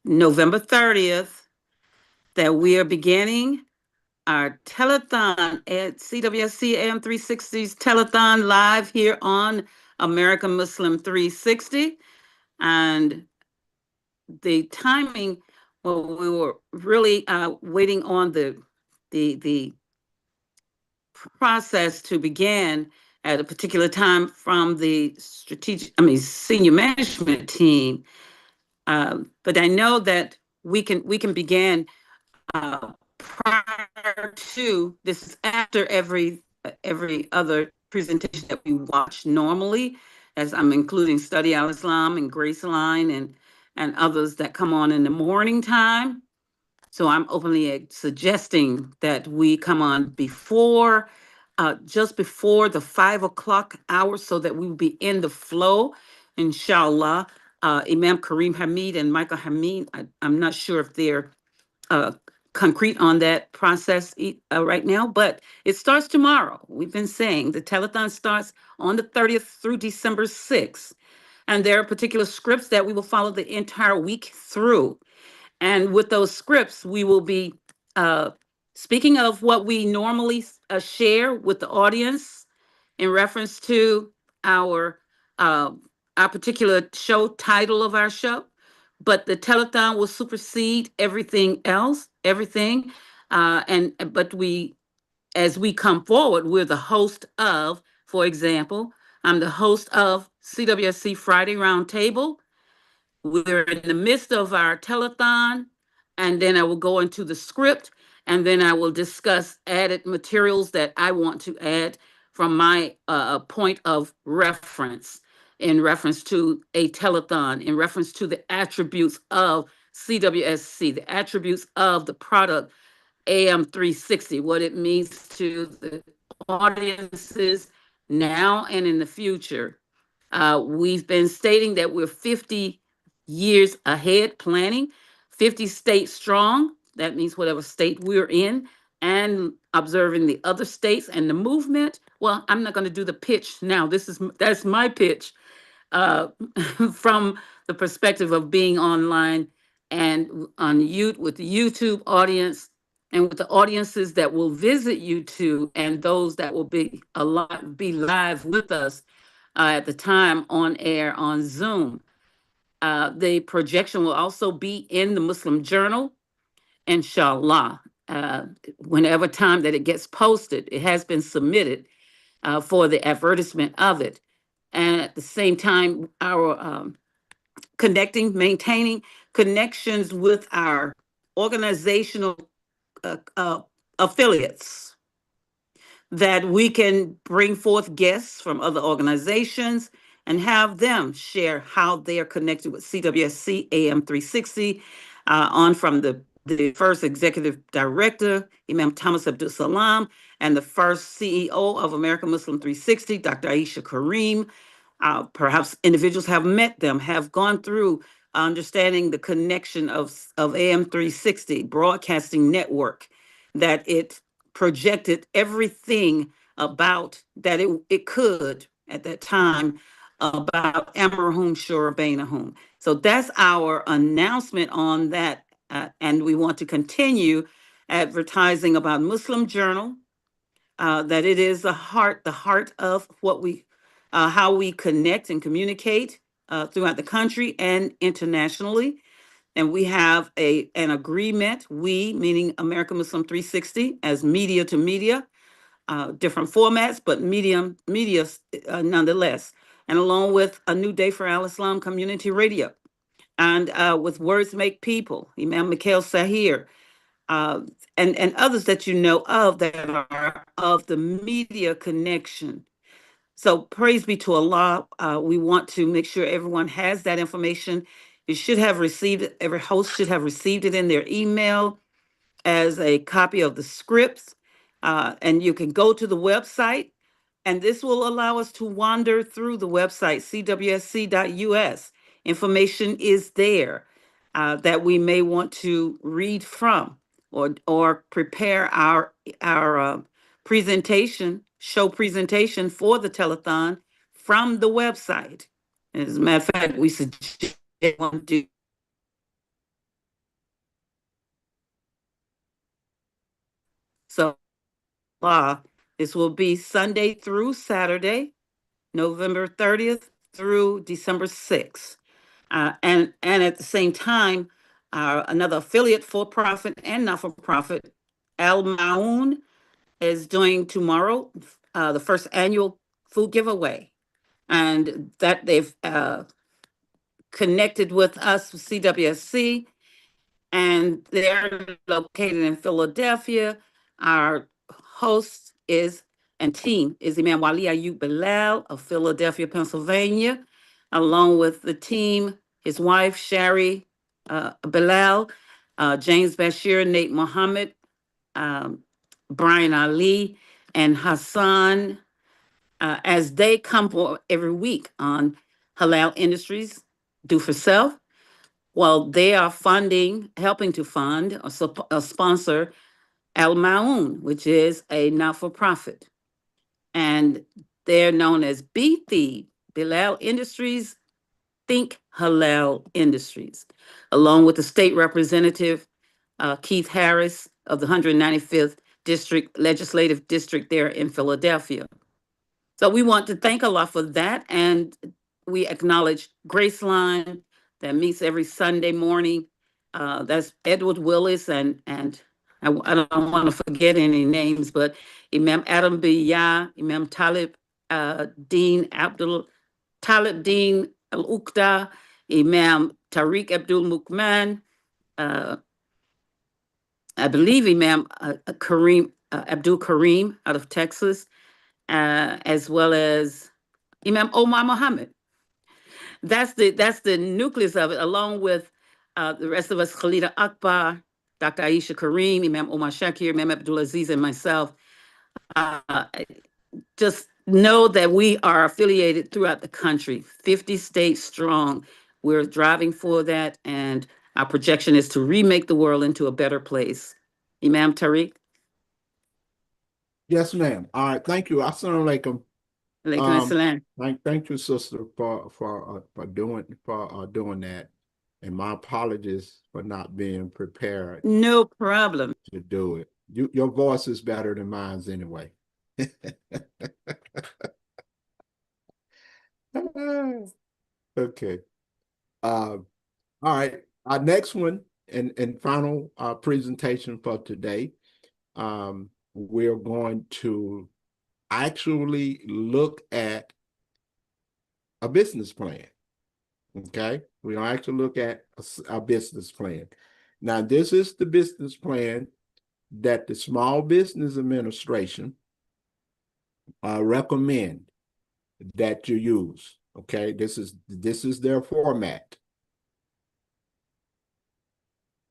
November 30th, that we are beginning our telethon at CWSC AM 360's telethon live here on American Muslim 360. And the timing, well, we were really waiting on the process to begin at a particular time from the senior management team. But I know that we can begin prior to this. Is after every other presentation that we watch normally, as I'm including Study Al Islam and Grace Line and others that come on in the morning time. So I'm openly suggesting that we come on before, just before the 5 o'clock hour, so that we will be in the flow, inshallah. Imam Kareem Hamid and Michael Hamid, I'm not sure if they're uh, concrete on that process right now, but it starts tomorrow. We've been saying the telethon starts on the 30th through December 6th. And there are particular scripts that we will follow the entire week through. And with those scripts, we will be uh, speaking of what we normally share with the audience in reference to our uh, our particular show title of our show. But the telethon will supersede everything else, everything. And but we, as we come forward, we're the host of, for example, I'm the host of CWSC Friday Roundtable. We're in the midst of our telethon, and then I will go into the script, and then I will discuss added materials that I want to add from my point of reference, in reference to a telethon, in reference to the attributes of CWSC, the attributes of the product AM 360, what it means to the audiences now and in the future. We've been stating that we're 50 years ahead planning, 50 states strong. That means whatever state we're in, and observing the other states and the movement. Well, I'm not going to do the pitch now. That's my pitch from the perspective of being online and on with the YouTube audience and with the audiences that will visit YouTube and those that will be live with us at the time on air on Zoom. The projection will also be in the Muslim Journal, inshallah. Whenever time that it gets posted, it has been submitted for the advertisement of it. And at the same time, our maintaining connections with our organizational affiliates, that we can bring forth guests from other organizations and have them share how they are connected with CWSC AM 360, on from the first executive director, Imam Thomas Abdul Salam, and the first CEO of American Muslim 360, Dr. Aisha Kareem. Perhaps individuals have met them, have gone through understanding the connection of AM 360 broadcasting network, that it projected everything about that it could at that time about Amrahum Shurabainahum. So that's our announcement on that. And we want to continue advertising about Muslim Journal, that it is the heart of how we connect and communicate throughout the country and internationally. And we have an agreement, we, meaning American Muslim 360, as media to media, different formats, but media nonetheless. And along with A New Day for Al Islam Community Radio, and with Words Make People, Imam Mikhail Sahir, uh, and others that you know of that are of the media connection. So praise be to Allah. We want to make sure everyone has that information. You should have received it. Every host should have received it in their email as a copy of the scripts. And you can go to the website, and this will allow us to wander through the website, cwsc.us. Information is there that we may want to read from, or prepare our show presentation for the telethon from the website. As a matter of fact, we suggest one do. So this will be Sunday through Saturday, November 30th through December 6th. And at the same time, another affiliate, for-profit and not-for-profit, Al Maun, is doing tomorrow the first annual food giveaway, and that they've connected with us with CWSC, and they're located in Philadelphia. Our host is and team is Imam Wali Ayub Bilal of Philadelphia, Pennsylvania, along with the team, his wife, Shari Bilal, James Bashir, Nate Muhammad, um, Brian Ali, and Hassan, as they come for every week on Halal Industries, Do for Self. Well, they are helping to fund or sponsor Al Maun, which is a not-for-profit. And they're known as BT, Bilal Industries, Think Halal Industries, along with the state representative, Keith Harris of the 195th District Legislative District there in Philadelphia. So we want to thank Allah for that. And we acknowledge Graceline that meets every Sunday morning. That's Edward Willis and I don't want to forget any names, but Imam Adam Biyah, Imam Dean Talib Dean Al Uqda, Imam Tariq Abdul Mu'min, I believe Imam Abdul Kareem out of Texas, as well as Imam Omar Muhammad. That's the nucleus of it, along with the rest of us, Khalida Akbar, Dr. Aisha Kareem, Imam Omar Shakir, Imam Abdulaziz, and myself. Just know that we are affiliated throughout the country, 50 states strong. We're driving for that, and our projection is to remake the world into a better place. Imam Tariq? Yes, ma'am. All right. Thank you. Assalamu alaikum. Alaikum assalam. Thank you, sister, for doing that. And my apologies for not being prepared No problem. to do it. Your voice is better than mine's anyway. Okay. All right. Our next one and final presentation for today. We're going to actually look at a business plan. Okay. We're going to actually look at a business plan. Now, this is the business plan that the Small Business Administration recommend that you use. Okay, this is their format.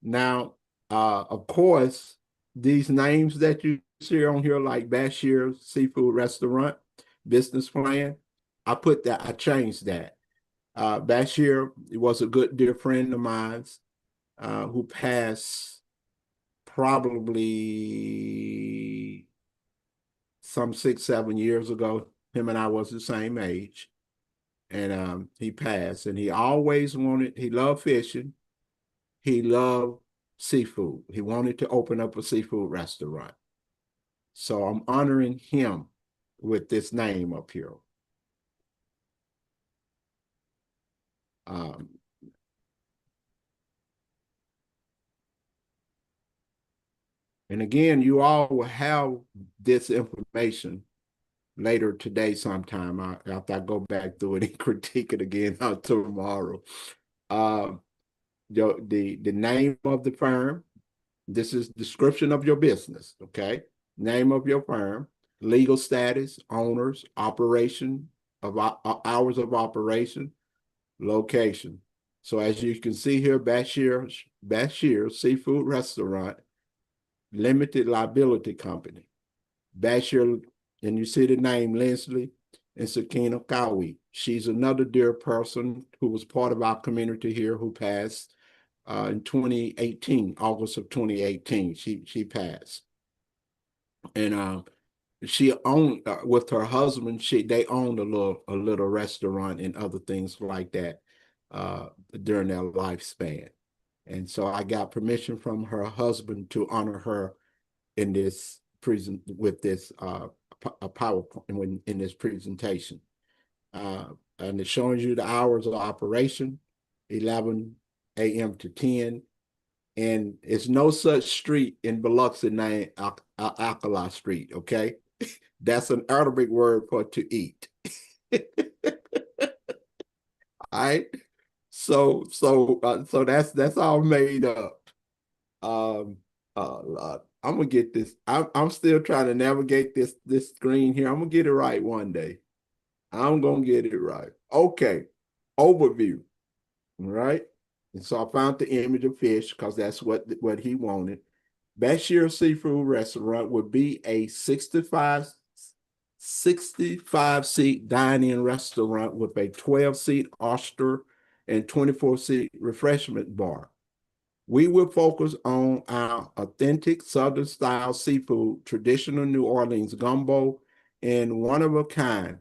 Now, of course, these names that you see on here, like Bashir Seafood Restaurant business plan, I changed that. Bashir was a good dear friend of mine who passed probably some 6-7 years ago. Him and I was the same age. And he passed. And he loved fishing. He loved seafood. He wanted to open up a seafood restaurant. So I'm honoring him with this name up here. And again, you all will have this information later today sometime after I go back through it and critique it again tomorrow. The name of the firm, this is description of your business, okay? Name of your firm, legal status, owners, operation, of hours of operation, location. So as you can see here, Bashir Seafood Restaurant, Limited Liability Company. Bashir, and you see the name Leslie and Sakina Kawi. She's another dear person who was part of our community here who passed in 2018, August of 2018. She passed. And she owned with her husband, they owned a little restaurant and other things like that during their lifespan. And so I got permission from her husband to honor her in this with this a PowerPoint in this presentation. And it shows you the hours of operation, 11 a.m. to 10, And it's no such street in Biloxi named Alkali Street, okay? That's an Arabic word for to eat. All right. So that's all made up. I'm gonna get this. I'm still trying to navigate this screen here. I'm gonna get it right one day. I'm gonna get it right. Okay. Overview. All right. And so I found the image of fish because that's what he wanted. Bashir Seafood Restaurant would be a 65-seat dine-in restaurant with a 12-seat oyster and 24-seat refreshment bar. We will focus on our authentic Southern style seafood, traditional New Orleans gumbo, and one of a kind.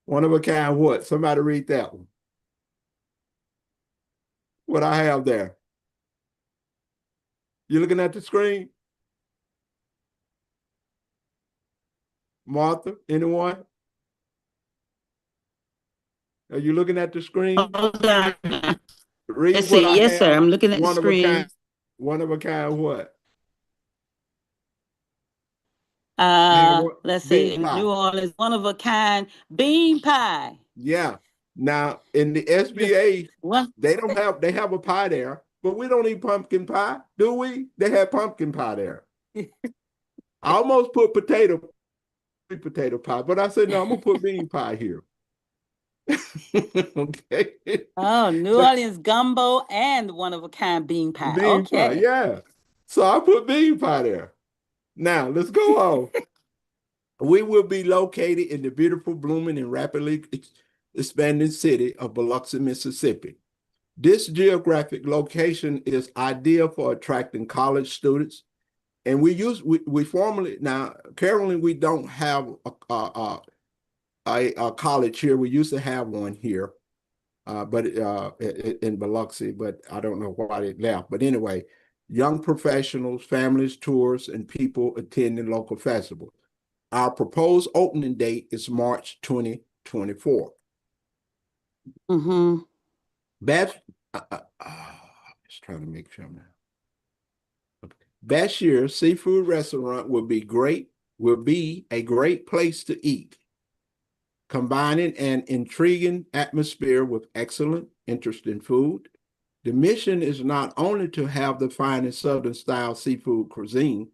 One of a kind what? Somebody read that one. What I have there. You looking at the screen? Martha, anyone? Are you looking at the screen? Hold on. Read Let's what see. I Yes, sir. have. I'm looking at the One of a screen. kind. One of a kind what? And Let's bean see. pie. New Orleans, one of a kind bean pie. Yeah. Now in the SBA, What? they have a pie there, but we don't eat pumpkin pie, do we? They have pumpkin pie there. I almost put potato pie, but I said no, I'm gonna put bean pie here. Okay. Oh, New Orleans gumbo and one of a kind bean pie. Bean pie, Okay. yeah. So I put bean pie there. Now let's go on. We will be located in the beautiful, blooming, and rapidly expanding city of Biloxi, Mississippi. This geographic location is ideal for attracting college students. And we formerly, now currently we don't have a college here. We used to have one here, but in Biloxi, but I don't know why they left. But anyway, young professionals, families, tourists, and people attending local festivals. Our proposed opening date is March 2024. Mm-hmm. Just trying to make sure now. Okay. Bashir Seafood Restaurant will be a great place to eat, combining an intriguing atmosphere with excellent, interesting food. The mission is not only to have the finest Southern style seafood cuisine,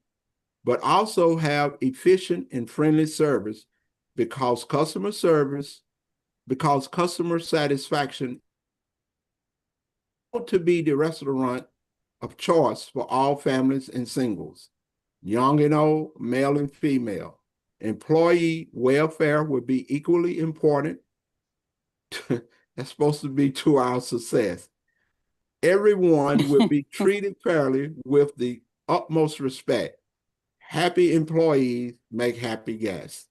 but also have efficient and friendly service because customer satisfaction to be the restaurant of choice for all families and singles, young and old, male and female. Employee welfare will be equally important. That's supposed to be to our success. Everyone will be treated fairly with the utmost respect. Happy employees make happy guests.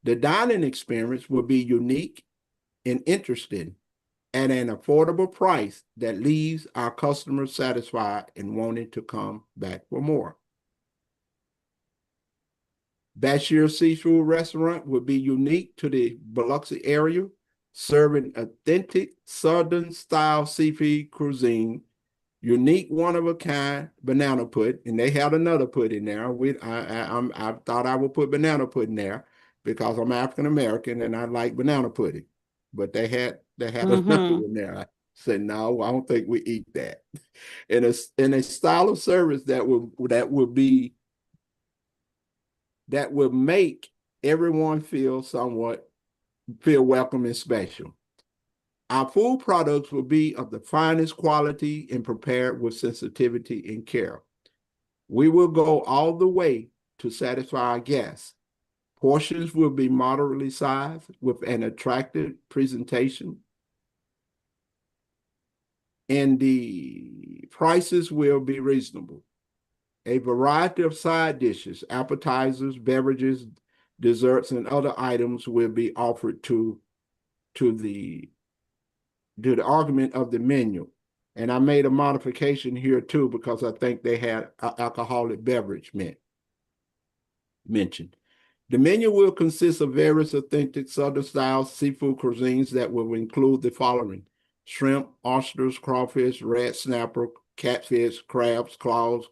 The dining experience will be unique and interesting at an affordable price that leaves our customers satisfied and wanting to come back for more. Bashir Seafood Restaurant will be unique to the Biloxi area, serving authentic Southern style seafood cuisine, unique one-of-a-kind banana pudding, and they had another pudding there. I thought I would put banana pudding there because I'm African American and I like banana pudding, but they had another one there. I said no, I don't think we eat that. In a style of service that will make everyone feel welcome and special. Our food products will be of the finest quality and prepared with sensitivity and care. We will go all the way to satisfy our guests. Portions will be moderately sized with an attractive presentation, and the prices will be reasonable. A variety of side dishes, appetizers, beverages, desserts, and other items will be offered to the argument of the menu. And I made a modification here too because I think they had alcoholic beverage mentioned. The menu will consist of various authentic Southern style seafood cuisines that will include the following: shrimp, oysters, crawfish, red snapper, catfish, crabs, claws,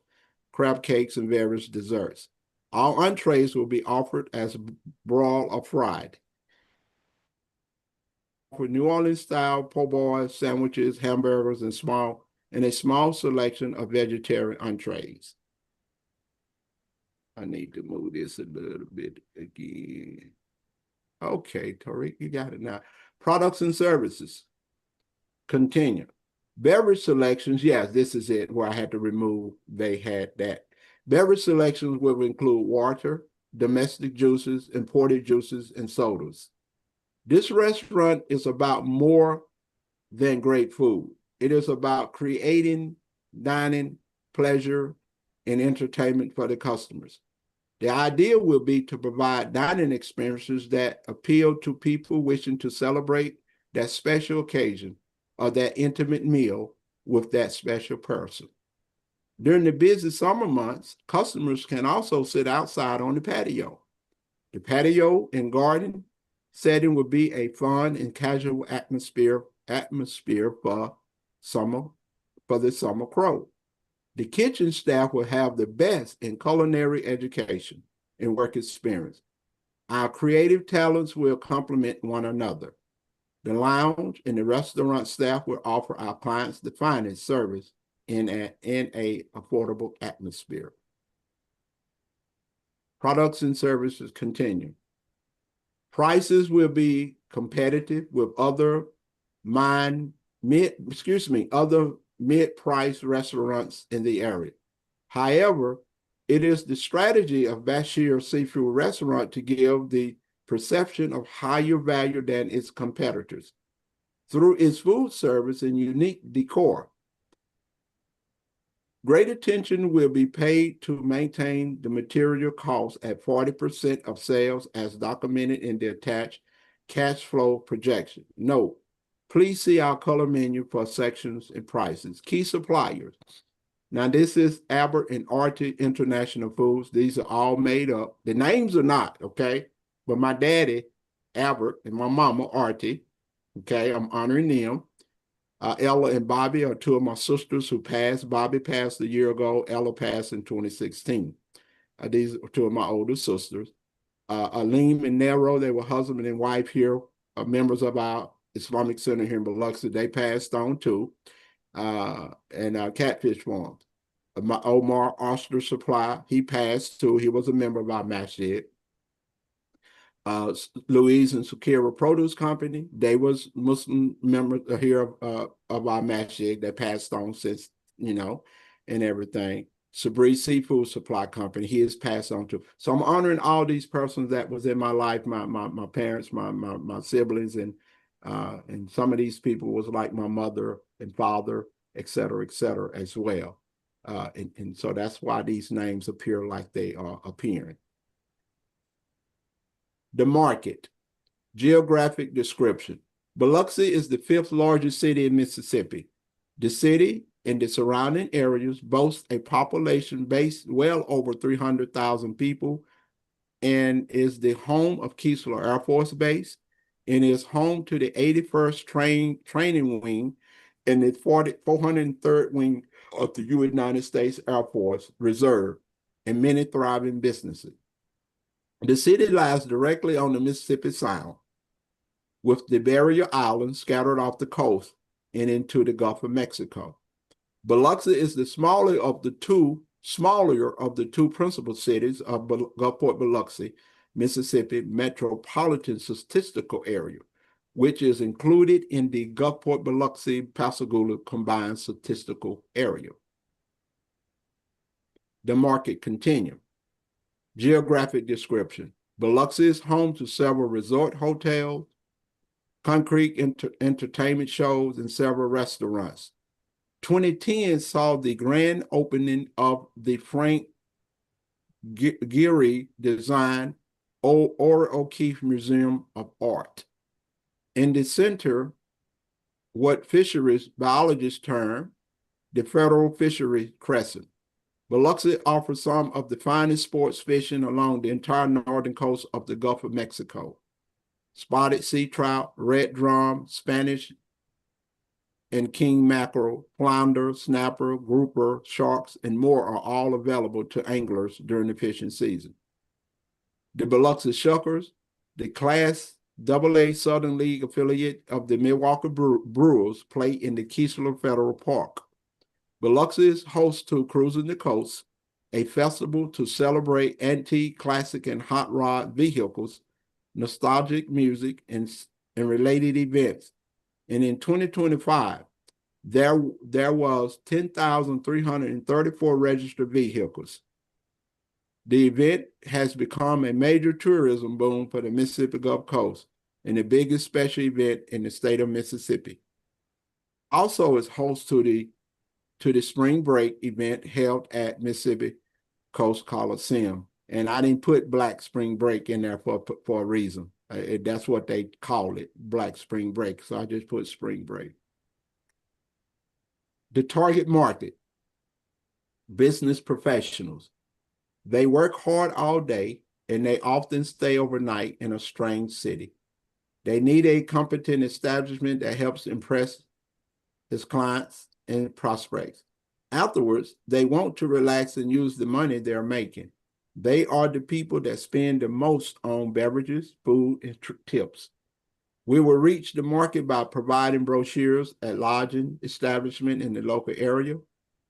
crab cakes, and various desserts. All entrees will be offered as broiled or fried. For New Orleans style po' boy sandwiches, hamburgers, and a small selection of vegetarian entrees. I need to move this a little bit again. Okay, Tariq, you got it now. Products and services. Continue. Beverage selections, yes, this is it where I had to remove, they had that. Beverage selections will include water, domestic juices, imported juices, and sodas. This restaurant is about more than great food. It is about creating dining, pleasure, and entertainment for the customers. The idea will be to provide dining experiences that appeal to people wishing to celebrate that special occasion or that intimate meal with that special person. During the busy summer months, customers can also sit outside on the patio. The patio and garden setting will be a fun and casual atmosphere for the summer crow. The kitchen staff will have the best in culinary education and work experience. Our creative talents will complement one another. The lounge and the restaurant staff will offer our clients the finest service in a affordable atmosphere. Products and services continue. Prices will be competitive with other mid-price restaurants in the area. However, it is the strategy of Bashir Seafood Restaurant to give the perception of higher value than its competitors through its food service and unique decor. Great attention will be paid to maintain the material costs at 40% of sales as documented in the attached cash flow projection. Note, please see our color menu for sections and prices. Key suppliers. Now, this is Albert and Artie International Foods. These are all made up. The names are not, okay? But my daddy, Albert, and my mama, Artie, okay? I'm honoring them. Ella and Bobby are two of my sisters who passed. Bobby passed a year ago. Ella passed in 2016. These are two of my older sisters. Aleem and Nero, they were husband and wife here, members of our Islamic Center here in Biloxi. They passed on too. And Catfish Farms. My Omar Oster Supply, he passed too. He was a member of our masjid. Louise and Sukira Produce Company, they was Muslim members here of our masjid that passed on since, and everything. Sabri Seafood Supply Company, he has passed on too. So I'm honoring all these persons that was in my life, my parents, my siblings, and some of these people was like my mother and father, et cetera, as well. And so that's why these names appear like they are appearing. The market. Geographic description. Biloxi is the 5th largest city in Mississippi. The city and the surrounding areas boast a population base well over 300,000 people and is the home of Keesler Air Force Base and is home to the 81st Training Wing and the 403rd Wing of the United States Air Force Reserve and many thriving businesses. The city lies directly on the Mississippi Sound, with the barrier islands scattered off the coast and into the Gulf of Mexico. Biloxi is the smaller of the two principal cities of Gulfport Biloxi, Mississippi Metropolitan Statistical Area, which is included in the Gulfport Biloxi Pascagoula Combined Statistical Area. The market continuum. Geographic description. Biloxi is home to several resort hotels, concrete entertainment shows, and several restaurants. 2010 saw the grand opening of the Frank Gehry Design Ora O'Keeffe Museum of Art. In the center, what fisheries biologists term the Federal Fishery Crescent. Biloxi offers some of the finest sports fishing along the entire northern coast of the Gulf of Mexico. Spotted sea trout, red drum, Spanish and king mackerel, flounder, snapper, grouper, sharks, and more are all available to anglers during the fishing season. The Biloxi Shuckers, the Class AA Southern League affiliate of the Milwaukee Brewers, play in the Keesler Federal Park. Biloxi is host to Cruising the Coast, a festival to celebrate antique, classic, and hot rod vehicles, nostalgic music, and related events. And in 2025, there was 10,334 registered vehicles. The event has become a major tourism boom for the Mississippi Gulf Coast and the biggest special event in the state of Mississippi. Also is host to the spring break event held at Mississippi Coast Coliseum. And I didn't put Black Spring Break in there for a reason. That's what they call it, Black Spring Break. So I just put spring break. The target market, business professionals. They work hard all day and they often stay overnight in a strange city. They need a competent establishment that helps impress his clients and prospects. Afterwards, they want to relax and use the money they're making. They are the people that spend the most on beverages, food, and tips. We will reach the market by providing brochures at lodging establishments in the local area,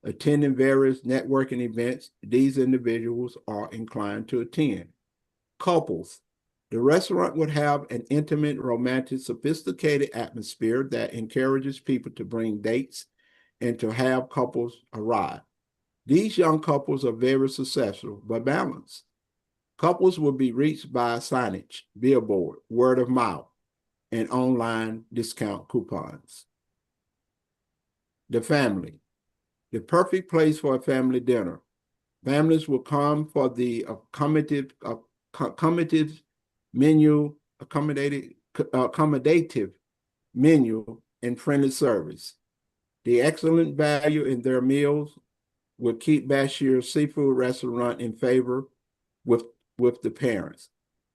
attending various networking events these individuals are inclined to attend. Couples. The restaurant would have an intimate, romantic, sophisticated atmosphere that encourages people to bring dates and to have couples arrive. These young couples are very successful but balanced. Couples will be reached by signage, billboard, word of mouth, and online discount coupons. The family. The perfect place for a family dinner. Families will come for the accommodative menu and friendly service. The excellent value in their meals will keep Bashir's Seafood Restaurant in favor with the parents.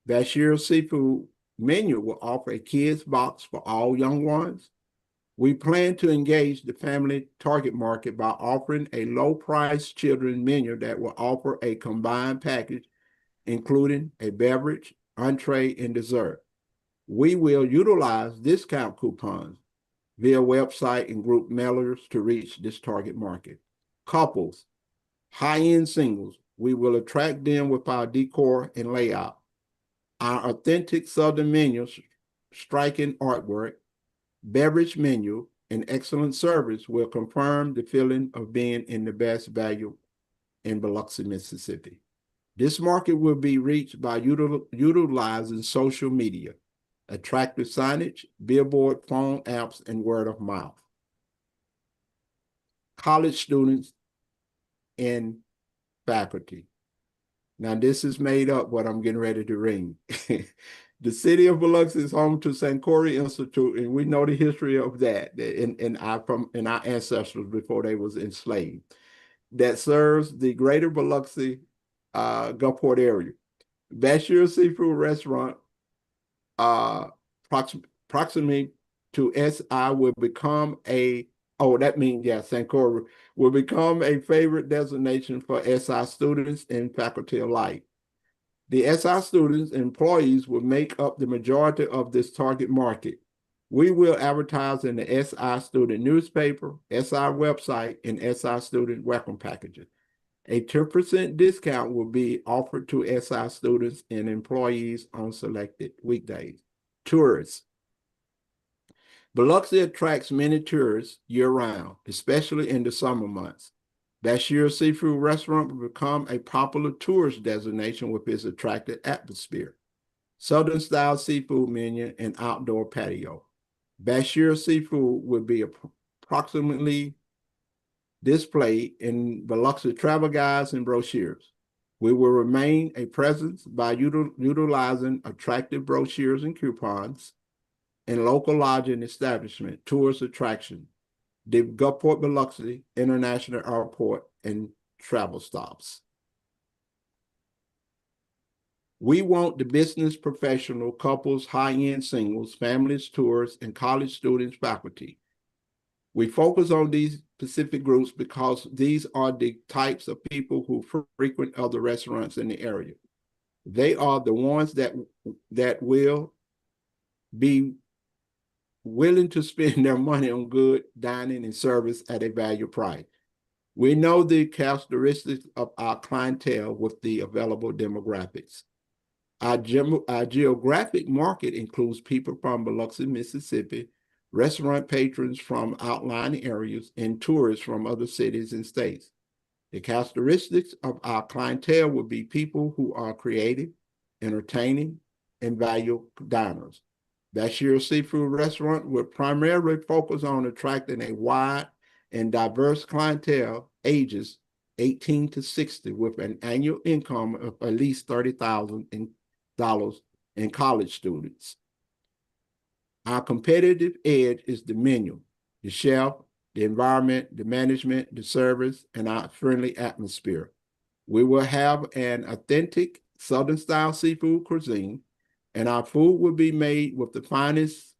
Bashir's Seafood menu will offer a kids box for all young ones. We plan to engage the family target market by offering a low-price children's menu that will offer a combined package, including a beverage, entree, and dessert. We will utilize discount coupons via website and group mailers to reach this target market. Couples, high-end singles, we will attract them with our decor and layout. Our authentic Southern menus, striking artwork, beverage menu, and excellent service will confirm the feeling of being in the best value in Biloxi, Mississippi. This market will be reached by utilizing social media, attractive signage, billboard, phone apps, and word of mouth. College students and faculty. Now, this is made up what I'm getting ready to read. The city of Biloxi is home to Sankore Institute, and we know the history of that in our ancestors before they was enslaved. That serves the greater Biloxi Gulfport area. Bashir Seafood Restaurant, proximity to SI, will become Sankore will become a favorite destination for SI students and faculty alike. The SI students and employees will make up the majority of this target market. We will advertise in the SI student newspaper, SI website, and SI student welcome packages. A 10% discount will be offered to SI students and employees on selected weekdays. Tourists. Biloxi attracts many tourists year-round, especially in the summer months. Bashir Seafood Restaurant will become a popular tourist destination with its attractive atmosphere, Southern-style seafood menu, and outdoor patio. Bashir Seafood will be approximately displayed in Biloxi travel guides and brochures. We will remain a presence by utilizing attractive brochures and coupons and local lodging establishment, tourist attraction, the Gulfport Biloxi International Airport, and travel stops. We want the business professional, couples, high-end singles, families, tourists, and college students, faculty. We focus on these specific groups because these are the types of people who frequent other restaurants in the area. They are the ones that will be willing to spend their money on good dining and service at a value price. We know the characteristics of our clientele with the available demographics. Our geographic market includes people from Biloxi, Mississippi, restaurant patrons from outlying areas, and tourists from other cities and states. The characteristics of our clientele would be people who are creative, entertaining, and value diners. Bashir Seafood Restaurant would primarily focus on attracting a wide and diverse clientele, ages 18 to 60, with an annual income of at least $30,000 in college students. Our competitive edge is the menu, the chef, the environment, the management, the service, and our friendly atmosphere. We will have an authentic Southern style seafood cuisine, and our food will be made with the finest,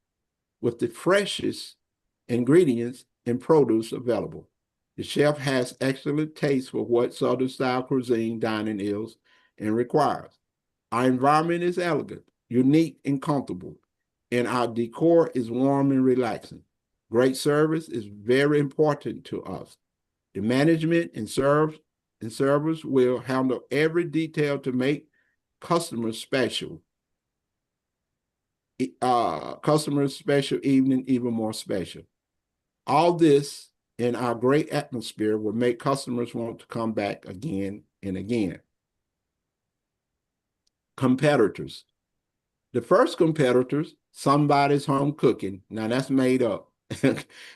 with the freshest ingredients and produce available. The chef has excellent taste for what Southern style cuisine dining is and requires. Our environment is elegant, unique, and comfortable, and our decor is warm and relaxing. Great service is very important to us. The management and servers will handle every detail to make customers special. Customers' special evening even more special. All this in our great atmosphere will make customers want to come back again and again. Competitors. The first competitors, Somebody's Home Cooking. Now that's made up.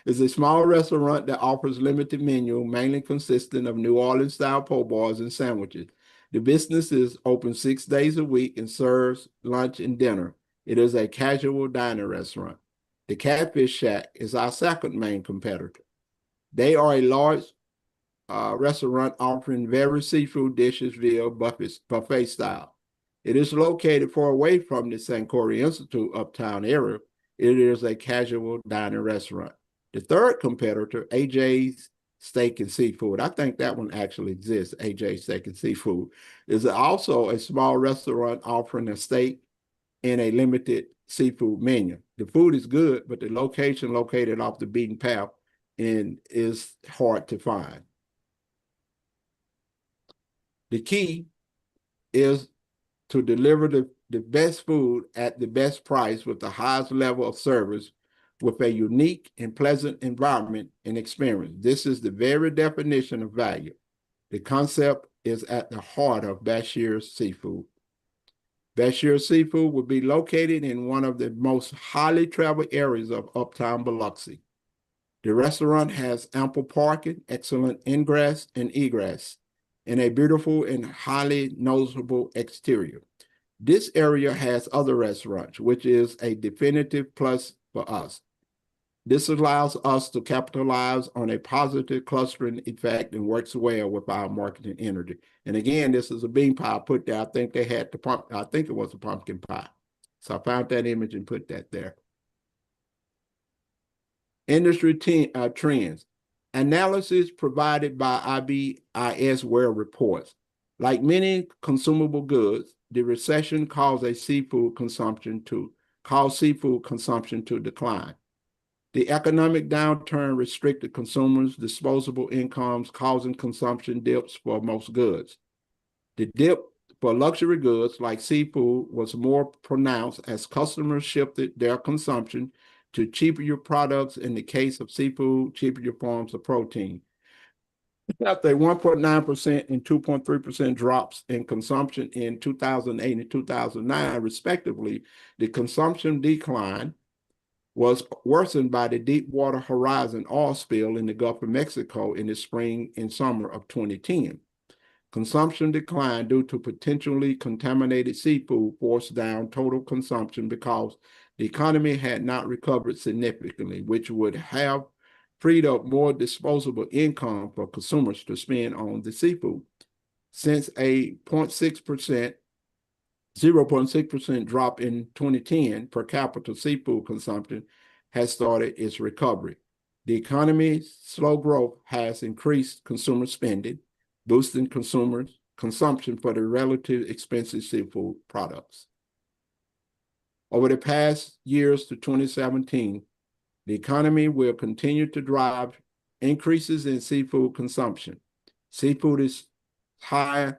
It's a small restaurant that offers limited menu, mainly consisting of New Orleans style po' boys and sandwiches. The business is open 6 days a week and serves lunch and dinner. It is a casual dining restaurant. The Catfish Shack is our second main competitor. They are a large restaurant offering various seafood dishes via buffet style. It is located far away from the St. Corey Institute uptown area. It is a casual dining restaurant. The third competitor, AJ's Steak and Seafood, I think that one actually exists, AJ's Steak and Seafood, is also a small restaurant offering a steak and a limited seafood menu. The food is good, but the location located off the beaten path and is hard to find. The key is to deliver the best food at the best price with the highest level of service with a unique and pleasant environment and experience. This is the very definition of value. The concept is at the heart of Bashir Seafood. Bashir Seafood will be located in one of the most highly traveled areas of uptown Biloxi. The restaurant has ample parking, excellent ingress and egress, and a beautiful and highly noticeable exterior. This area has other restaurants, which is a definitive plus for us. This allows us to capitalize on a positive clustering effect and works well with our marketing energy. And again, this is a bean pie I put there. I think they had I think it was a pumpkin pie. So I found that image and put that there. Industry trends. Analysis provided by IBIS World Reports. Like many consumable goods, the recession caused seafood consumption to decline. The economic downturn restricted consumers' disposable incomes, causing consumption dips for most goods. The dip for luxury goods like seafood was more pronounced as customers shifted their consumption to cheaper products. In the case of seafood, cheaper forms of protein. After 1.9% and 2.3% drops in consumption in 2008 and 2009, respectively, the consumption decline was worsened by the Deepwater Horizon oil spill in the Gulf of Mexico in the spring and summer of 2010. Consumption declined due to potentially contaminated seafood forced down total consumption because the economy had not recovered significantly, which would have freed up more disposable income for consumers to spend on the seafood. Since a 0.6% drop in 2010 per capita seafood consumption has started its recovery. The economy's slow growth has increased consumer spending, boosting consumers' consumption for the relatively expensive seafood products. Over the past years to 2017, the economy will continue to drive increases in seafood consumption. Seafood is high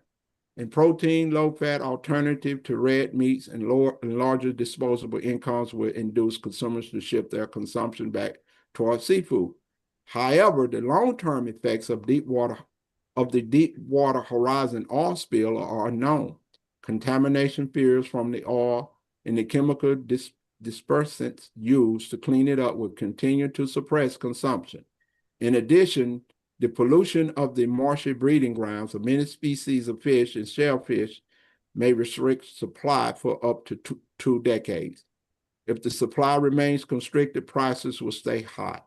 in protein, low-fat alternative to red meats, and larger disposable incomes will induce consumers to shift their consumption back towards seafood. However, the long-term effects of the Deepwater Horizon oil spill are unknown. Contamination fears from the oil and the chemical dispersants used to clean it up will continue to suppress consumption. In addition, the pollution of the marshy breeding grounds of many species of fish and shellfish may restrict supply for up to two decades. If the supply remains constricted, prices will stay high,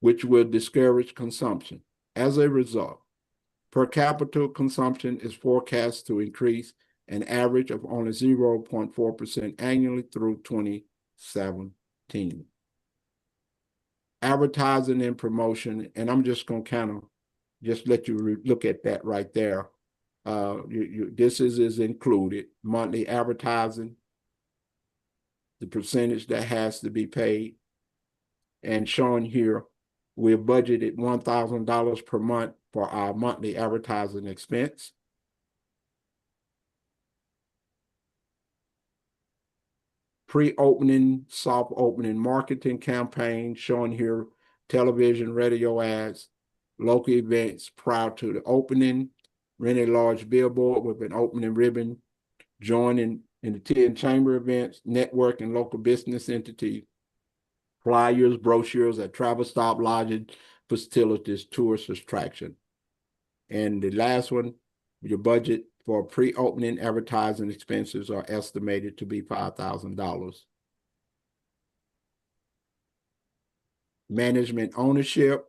which will discourage consumption. As a result, per capita consumption is forecast to increase an average of only 0.4% annually through 2017. Advertising and promotion, and I'm just going to kind of just let you look at that right there. This is included, monthly advertising, the percentage that has to be paid, and shown here, we're budgeted $1,000 per month for our monthly advertising expense. Pre-opening, soft opening marketing campaign shown here, television, radio ads, local events prior to the opening, rent a large billboard with an opening ribbon, join in the 10 chamber events, network and local business entities, flyers, brochures at travel stop, lodging facilities, tourist attraction. And the last one, your budget for pre-opening advertising expenses are estimated to be $5,000. Management ownership,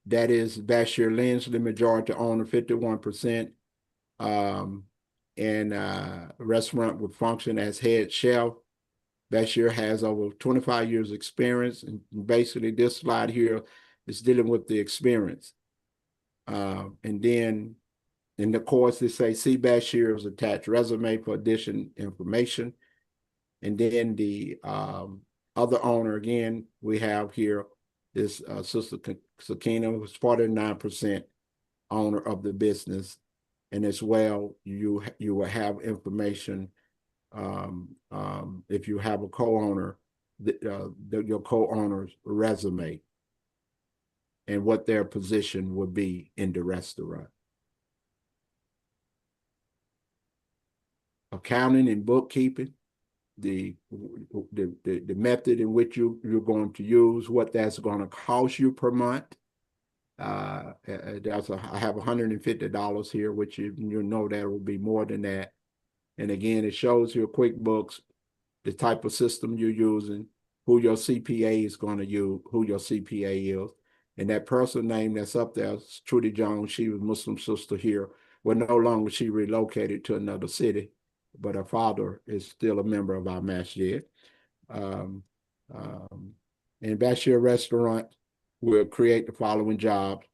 that is Bashir Lindsley, majority owner, 51%. Restaurant would function as head chef. Bashir has over 25 years experience, and basically this slide here is dealing with the experience. And then in the course, they say, see Bashir's attached resume for additional information. And then the other owner, again, we have here is Sister Sakina, who's 49% owner of the business. And as well, you will have information if you have a co-owner, your co-owner's resume and what their position would be in the restaurant. Accounting and bookkeeping, the method in which you're going to use, what that's going to cost you per month. I have $150 here, which you know that will be more than that. And again, it shows your QuickBooks, the type of system you're using, who your CPA is going to use, who your CPA is. And that person name that's up there, Trudy Jones, she was a Muslim sister here. Well, no longer she relocated to another city, but her father is still a member of our masjid. And Bashir Restaurant will create the following jobs: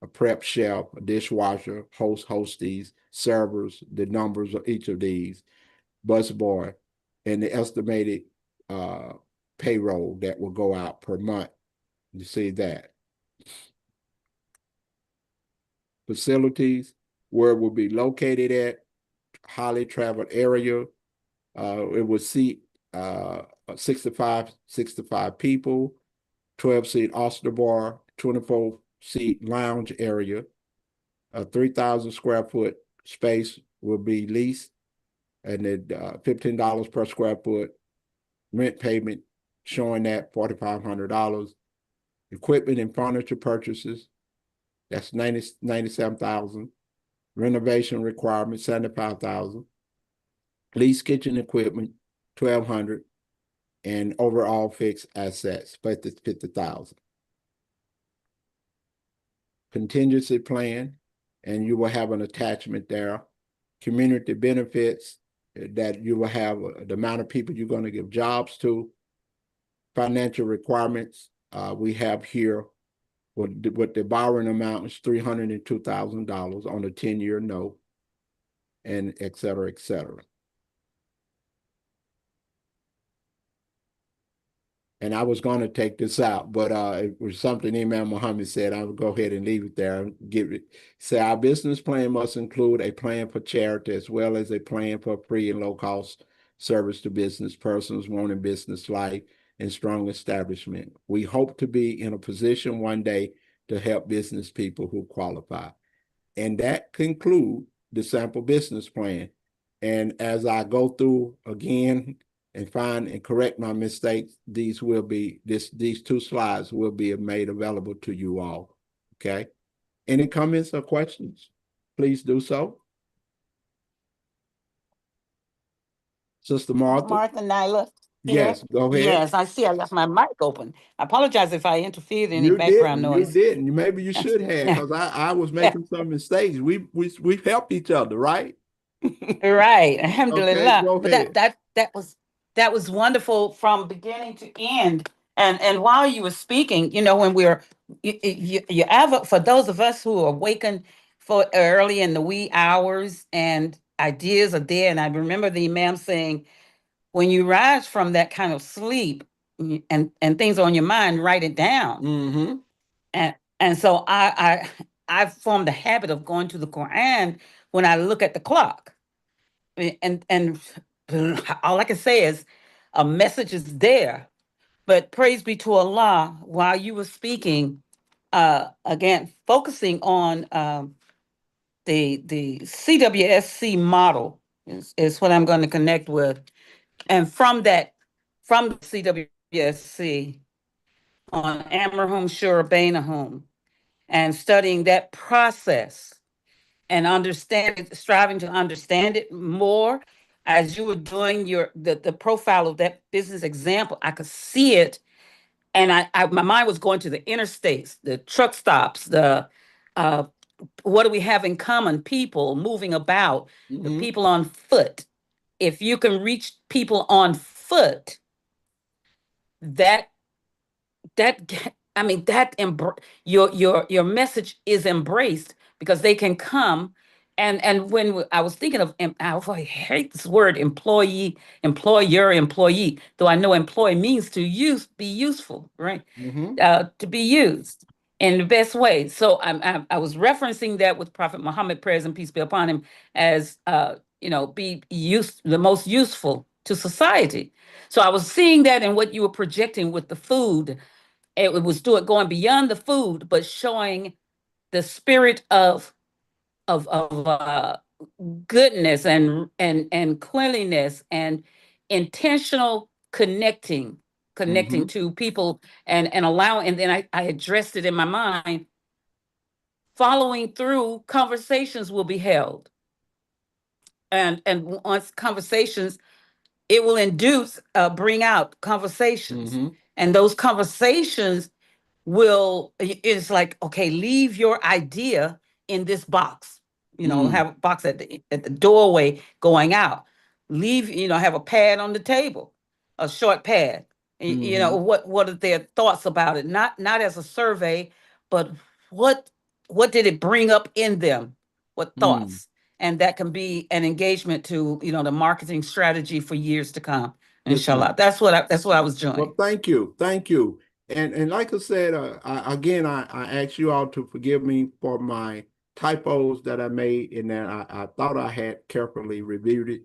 a prep chef, a dishwasher, hosties, servers, the numbers of each of these, busboy, and the estimated payroll that will go out per month. You see that. Facilities, where it will be located at, highly traveled area. It will seat 65 people, 12-seat oyster bar, 24-seat lounge area. A 3,000 square foot space will be leased, and then $15 per square foot rent payment, showing that $4,500. Equipment and furniture purchases, that's $97,000. Renovation requirement, $75,000. Lease kitchen equipment, $1,200, and overall fixed assets, $50,000. Contingency plan, and you will have an attachment there. Community benefits, that you will have the amount of people you're going to give jobs to. Financial requirements, We have here what the borrowing amount is $302,000 on a 10-year note, and et cetera, et cetera. And I was going to take this out, but it was something Imam Muhammad said. I would go ahead and leave it there and give it. Say our business plan must include a plan for charity as well as a plan for free and low cost service to business persons wanting business life and strong establishment. We hope to be in a position one day to help business people who qualify. And that concludes the sample business plan. And as I go through again and find and correct my mistakes, these 2 slides will be made available to you all. Okay. Any comments or questions? Please do so. Sister Martha. Martha Nyla. Yes, go ahead. Yes, I see. I left my mic open. I apologize if I interfered in any You background didn't. noise. You didn't. Maybe you should have, because I was making some mistakes. We've helped each other, right? Right. Okay, Alhamdulillah. go But ahead. that was wonderful from beginning to end. And while you were speaking, when you ever, for those of us who are awakened for early in the wee hours and ideas are there. And I remember the Imam saying, when you rise from that kind of sleep and things on your mind, write it down. Mm-hmm. And so I've formed a habit of going to the Quran when I look at the clock. And all I can say is a message is there. But praise be to Allah, while you were speaking, again, focusing on the CWSC model is what I'm going to connect with. And from the CWSC on Amrahum Shura Bainahum, and studying that process and striving to understand it more. As you were doing the profile of that business example, I could see it, and my mind was going to the interstates, the truck stops, the uh, what do we have in common? People moving about, the people on foot. If you can reach people on foot, that that I mean that your message is embraced because they can come. And when I was thinking of, I hate this word employee, employer, employee, though I know employee means to be useful, right? To be used in the best way. So I was referencing that with Prophet Muhammad, prayers and peace be upon him, as be the most useful to society. So I was seeing that in what you were projecting with the food. It was going beyond the food, but showing the spirit of goodness and cleanliness and intentional connecting to people and allowing. And then I addressed it in my mind. Following through, conversations will be held, and once conversations, it will bring out conversations, and those conversations it's like, okay, leave your idea in this box, have a box at the doorway going out. Leave, have a pad on the table, a short pad. What are their thoughts about it? Not as a survey, but what did it bring up in them? What thoughts? And that can be an engagement to, the marketing strategy for years to come. Inshallah. That's what I was doing. Well, thank you. Thank you. And like I said, I ask you all to forgive me for my typos that I made, and that I thought I had carefully reviewed it,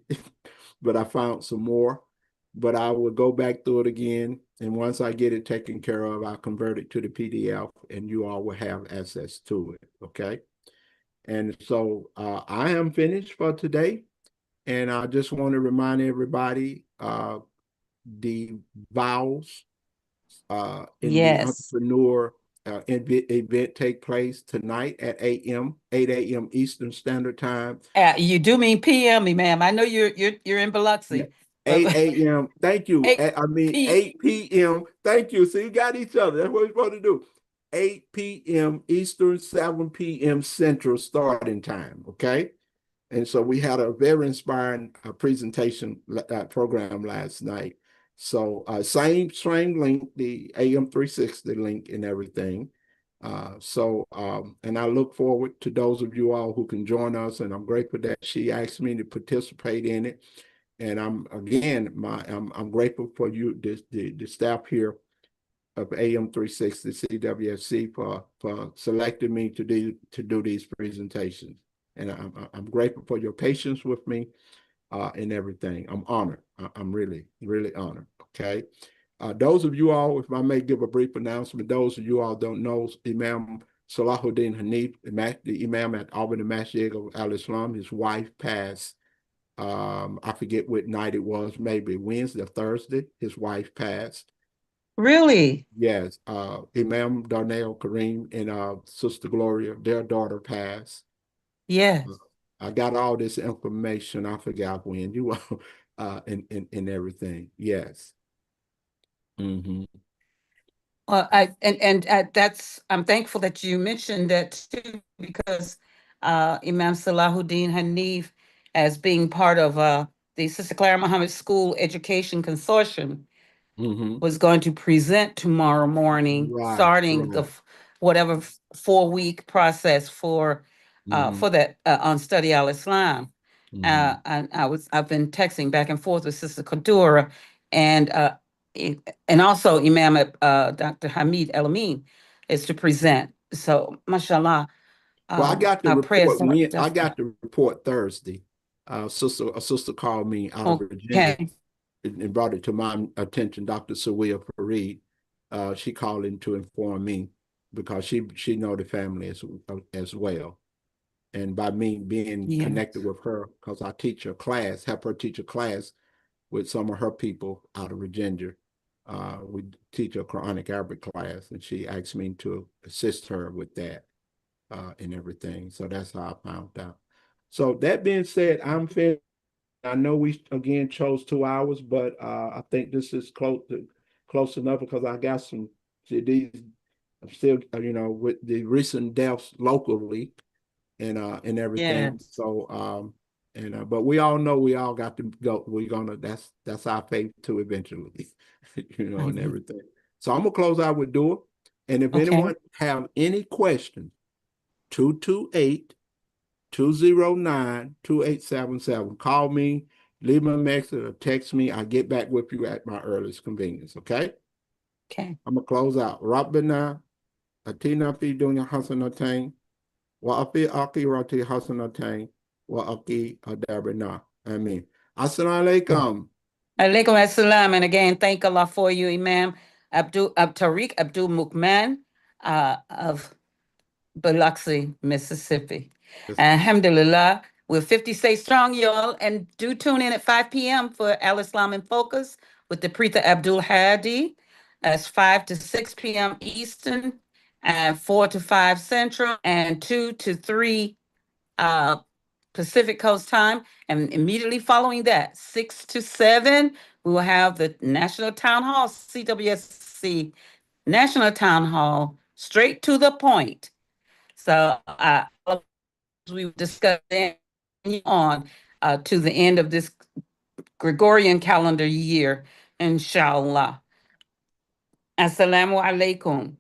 but I found some more. But I will go back through it again, and once I get it taken care of, I'll convert it to the PDF, and you all will have access to it. Okay. And so I am finished for today, and I just want to remind everybody the vowels in the entrepreneur event take place tonight at 8 a.m. Eastern Standard Time. You do mean PM, ma'am. I know you're in Biloxi. 8 a.m. Thank you. 8 p.m. Thank you. So you got each other. That's what we're supposed to do. 8 p.m. Eastern, 7 p.m. Central starting time. Okay. And so we had a very inspiring presentation program last night. So same link, the AM 360 link and everything. And I look forward to those of you all who can join us, and I'm grateful that she asked me to participate in it. And I'm grateful for you, the staff here of AM 360 CWFC for selecting me to do these presentations. And I'm grateful for your patience with me and everything. I'm honored. I'm really, really honored. Okay. Those of you all, if I may give a brief announcement, those of you all don't know, Imam Salahuddin Hanif, the Imam at Albany Masjid of Al Islam, his wife passed. I forget what night it was, maybe Wednesday or Thursday. His wife passed. Really? Yes. Imam Darnell Kareem and Sister Gloria, their daughter passed. Yes. I got all this information. I forgot when you and everything. Yes. Mm-hmm. That's I'm thankful that you mentioned that too, because Imam Salahuddin Hanif, as being part of the Sister Clara Muhammad School Education Consortium, Mm-hmm. was going to present tomorrow morning, Right, starting the right. whatever 4-week process for Mm-hmm. that on Study Al Islam. Mm-hmm. I've been texting back and forth with Sister Kadura and and also Imam Dr. Hamid El Amin is to present. So, mashallah, Well, I got the our prayers report are when I got definitely. the report Thursday. A sister called me out of Virginia Okay. and brought it to my attention, Dr. Sawia Fareed. She called in to inform me because she know the family as well. And by me being Yes. connected with her, because I teach a class, help her teach a class with some of her people out of Virginia. We teach a Quranic Arabic class, and she asked me to assist her with that and everything. So that's how I found out. So that being said, I'm fair. I know we again chose 2 hours, but I think this is close enough because I got some these still with the recent deaths locally and everything. Yes. So but we all know we all got to go. We're gonna that's our faith too eventually, and everything. So I'm gonna close out with dua. And if Okay. anyone have any questions, 228-209-2877. Call me, leave me a message or text me. I'll get back with you at my earliest convenience. Okay? Okay. I'm gonna close out. Rabbana atina fi dunya hasanatain wa fi akhirati hasanatain wa aqi adabana. Amen. Assalamu alaikum. Alaikum assalam. And again, thank Allah for you, Imam Tariq Abdul Mu'min of Biloxi, Mississippi. Yes. Alhamdulillah. We're 50 Stay Strong, y'all. And do tune in at 5 p.m. for Al Islam in Focus with the Preetha Abdul Hadi. That's 5 to 6 p.m. Eastern, and 4 to 5 Central, and 2 to 3 uh, Pacific Coast time. And immediately following that, 6 to 7, we will have the National Town Hall, CWSC National Town Hall, straight to the point. So we discussed on to the end of this Gregorian calendar year, inshallah. Assalamu alaikum.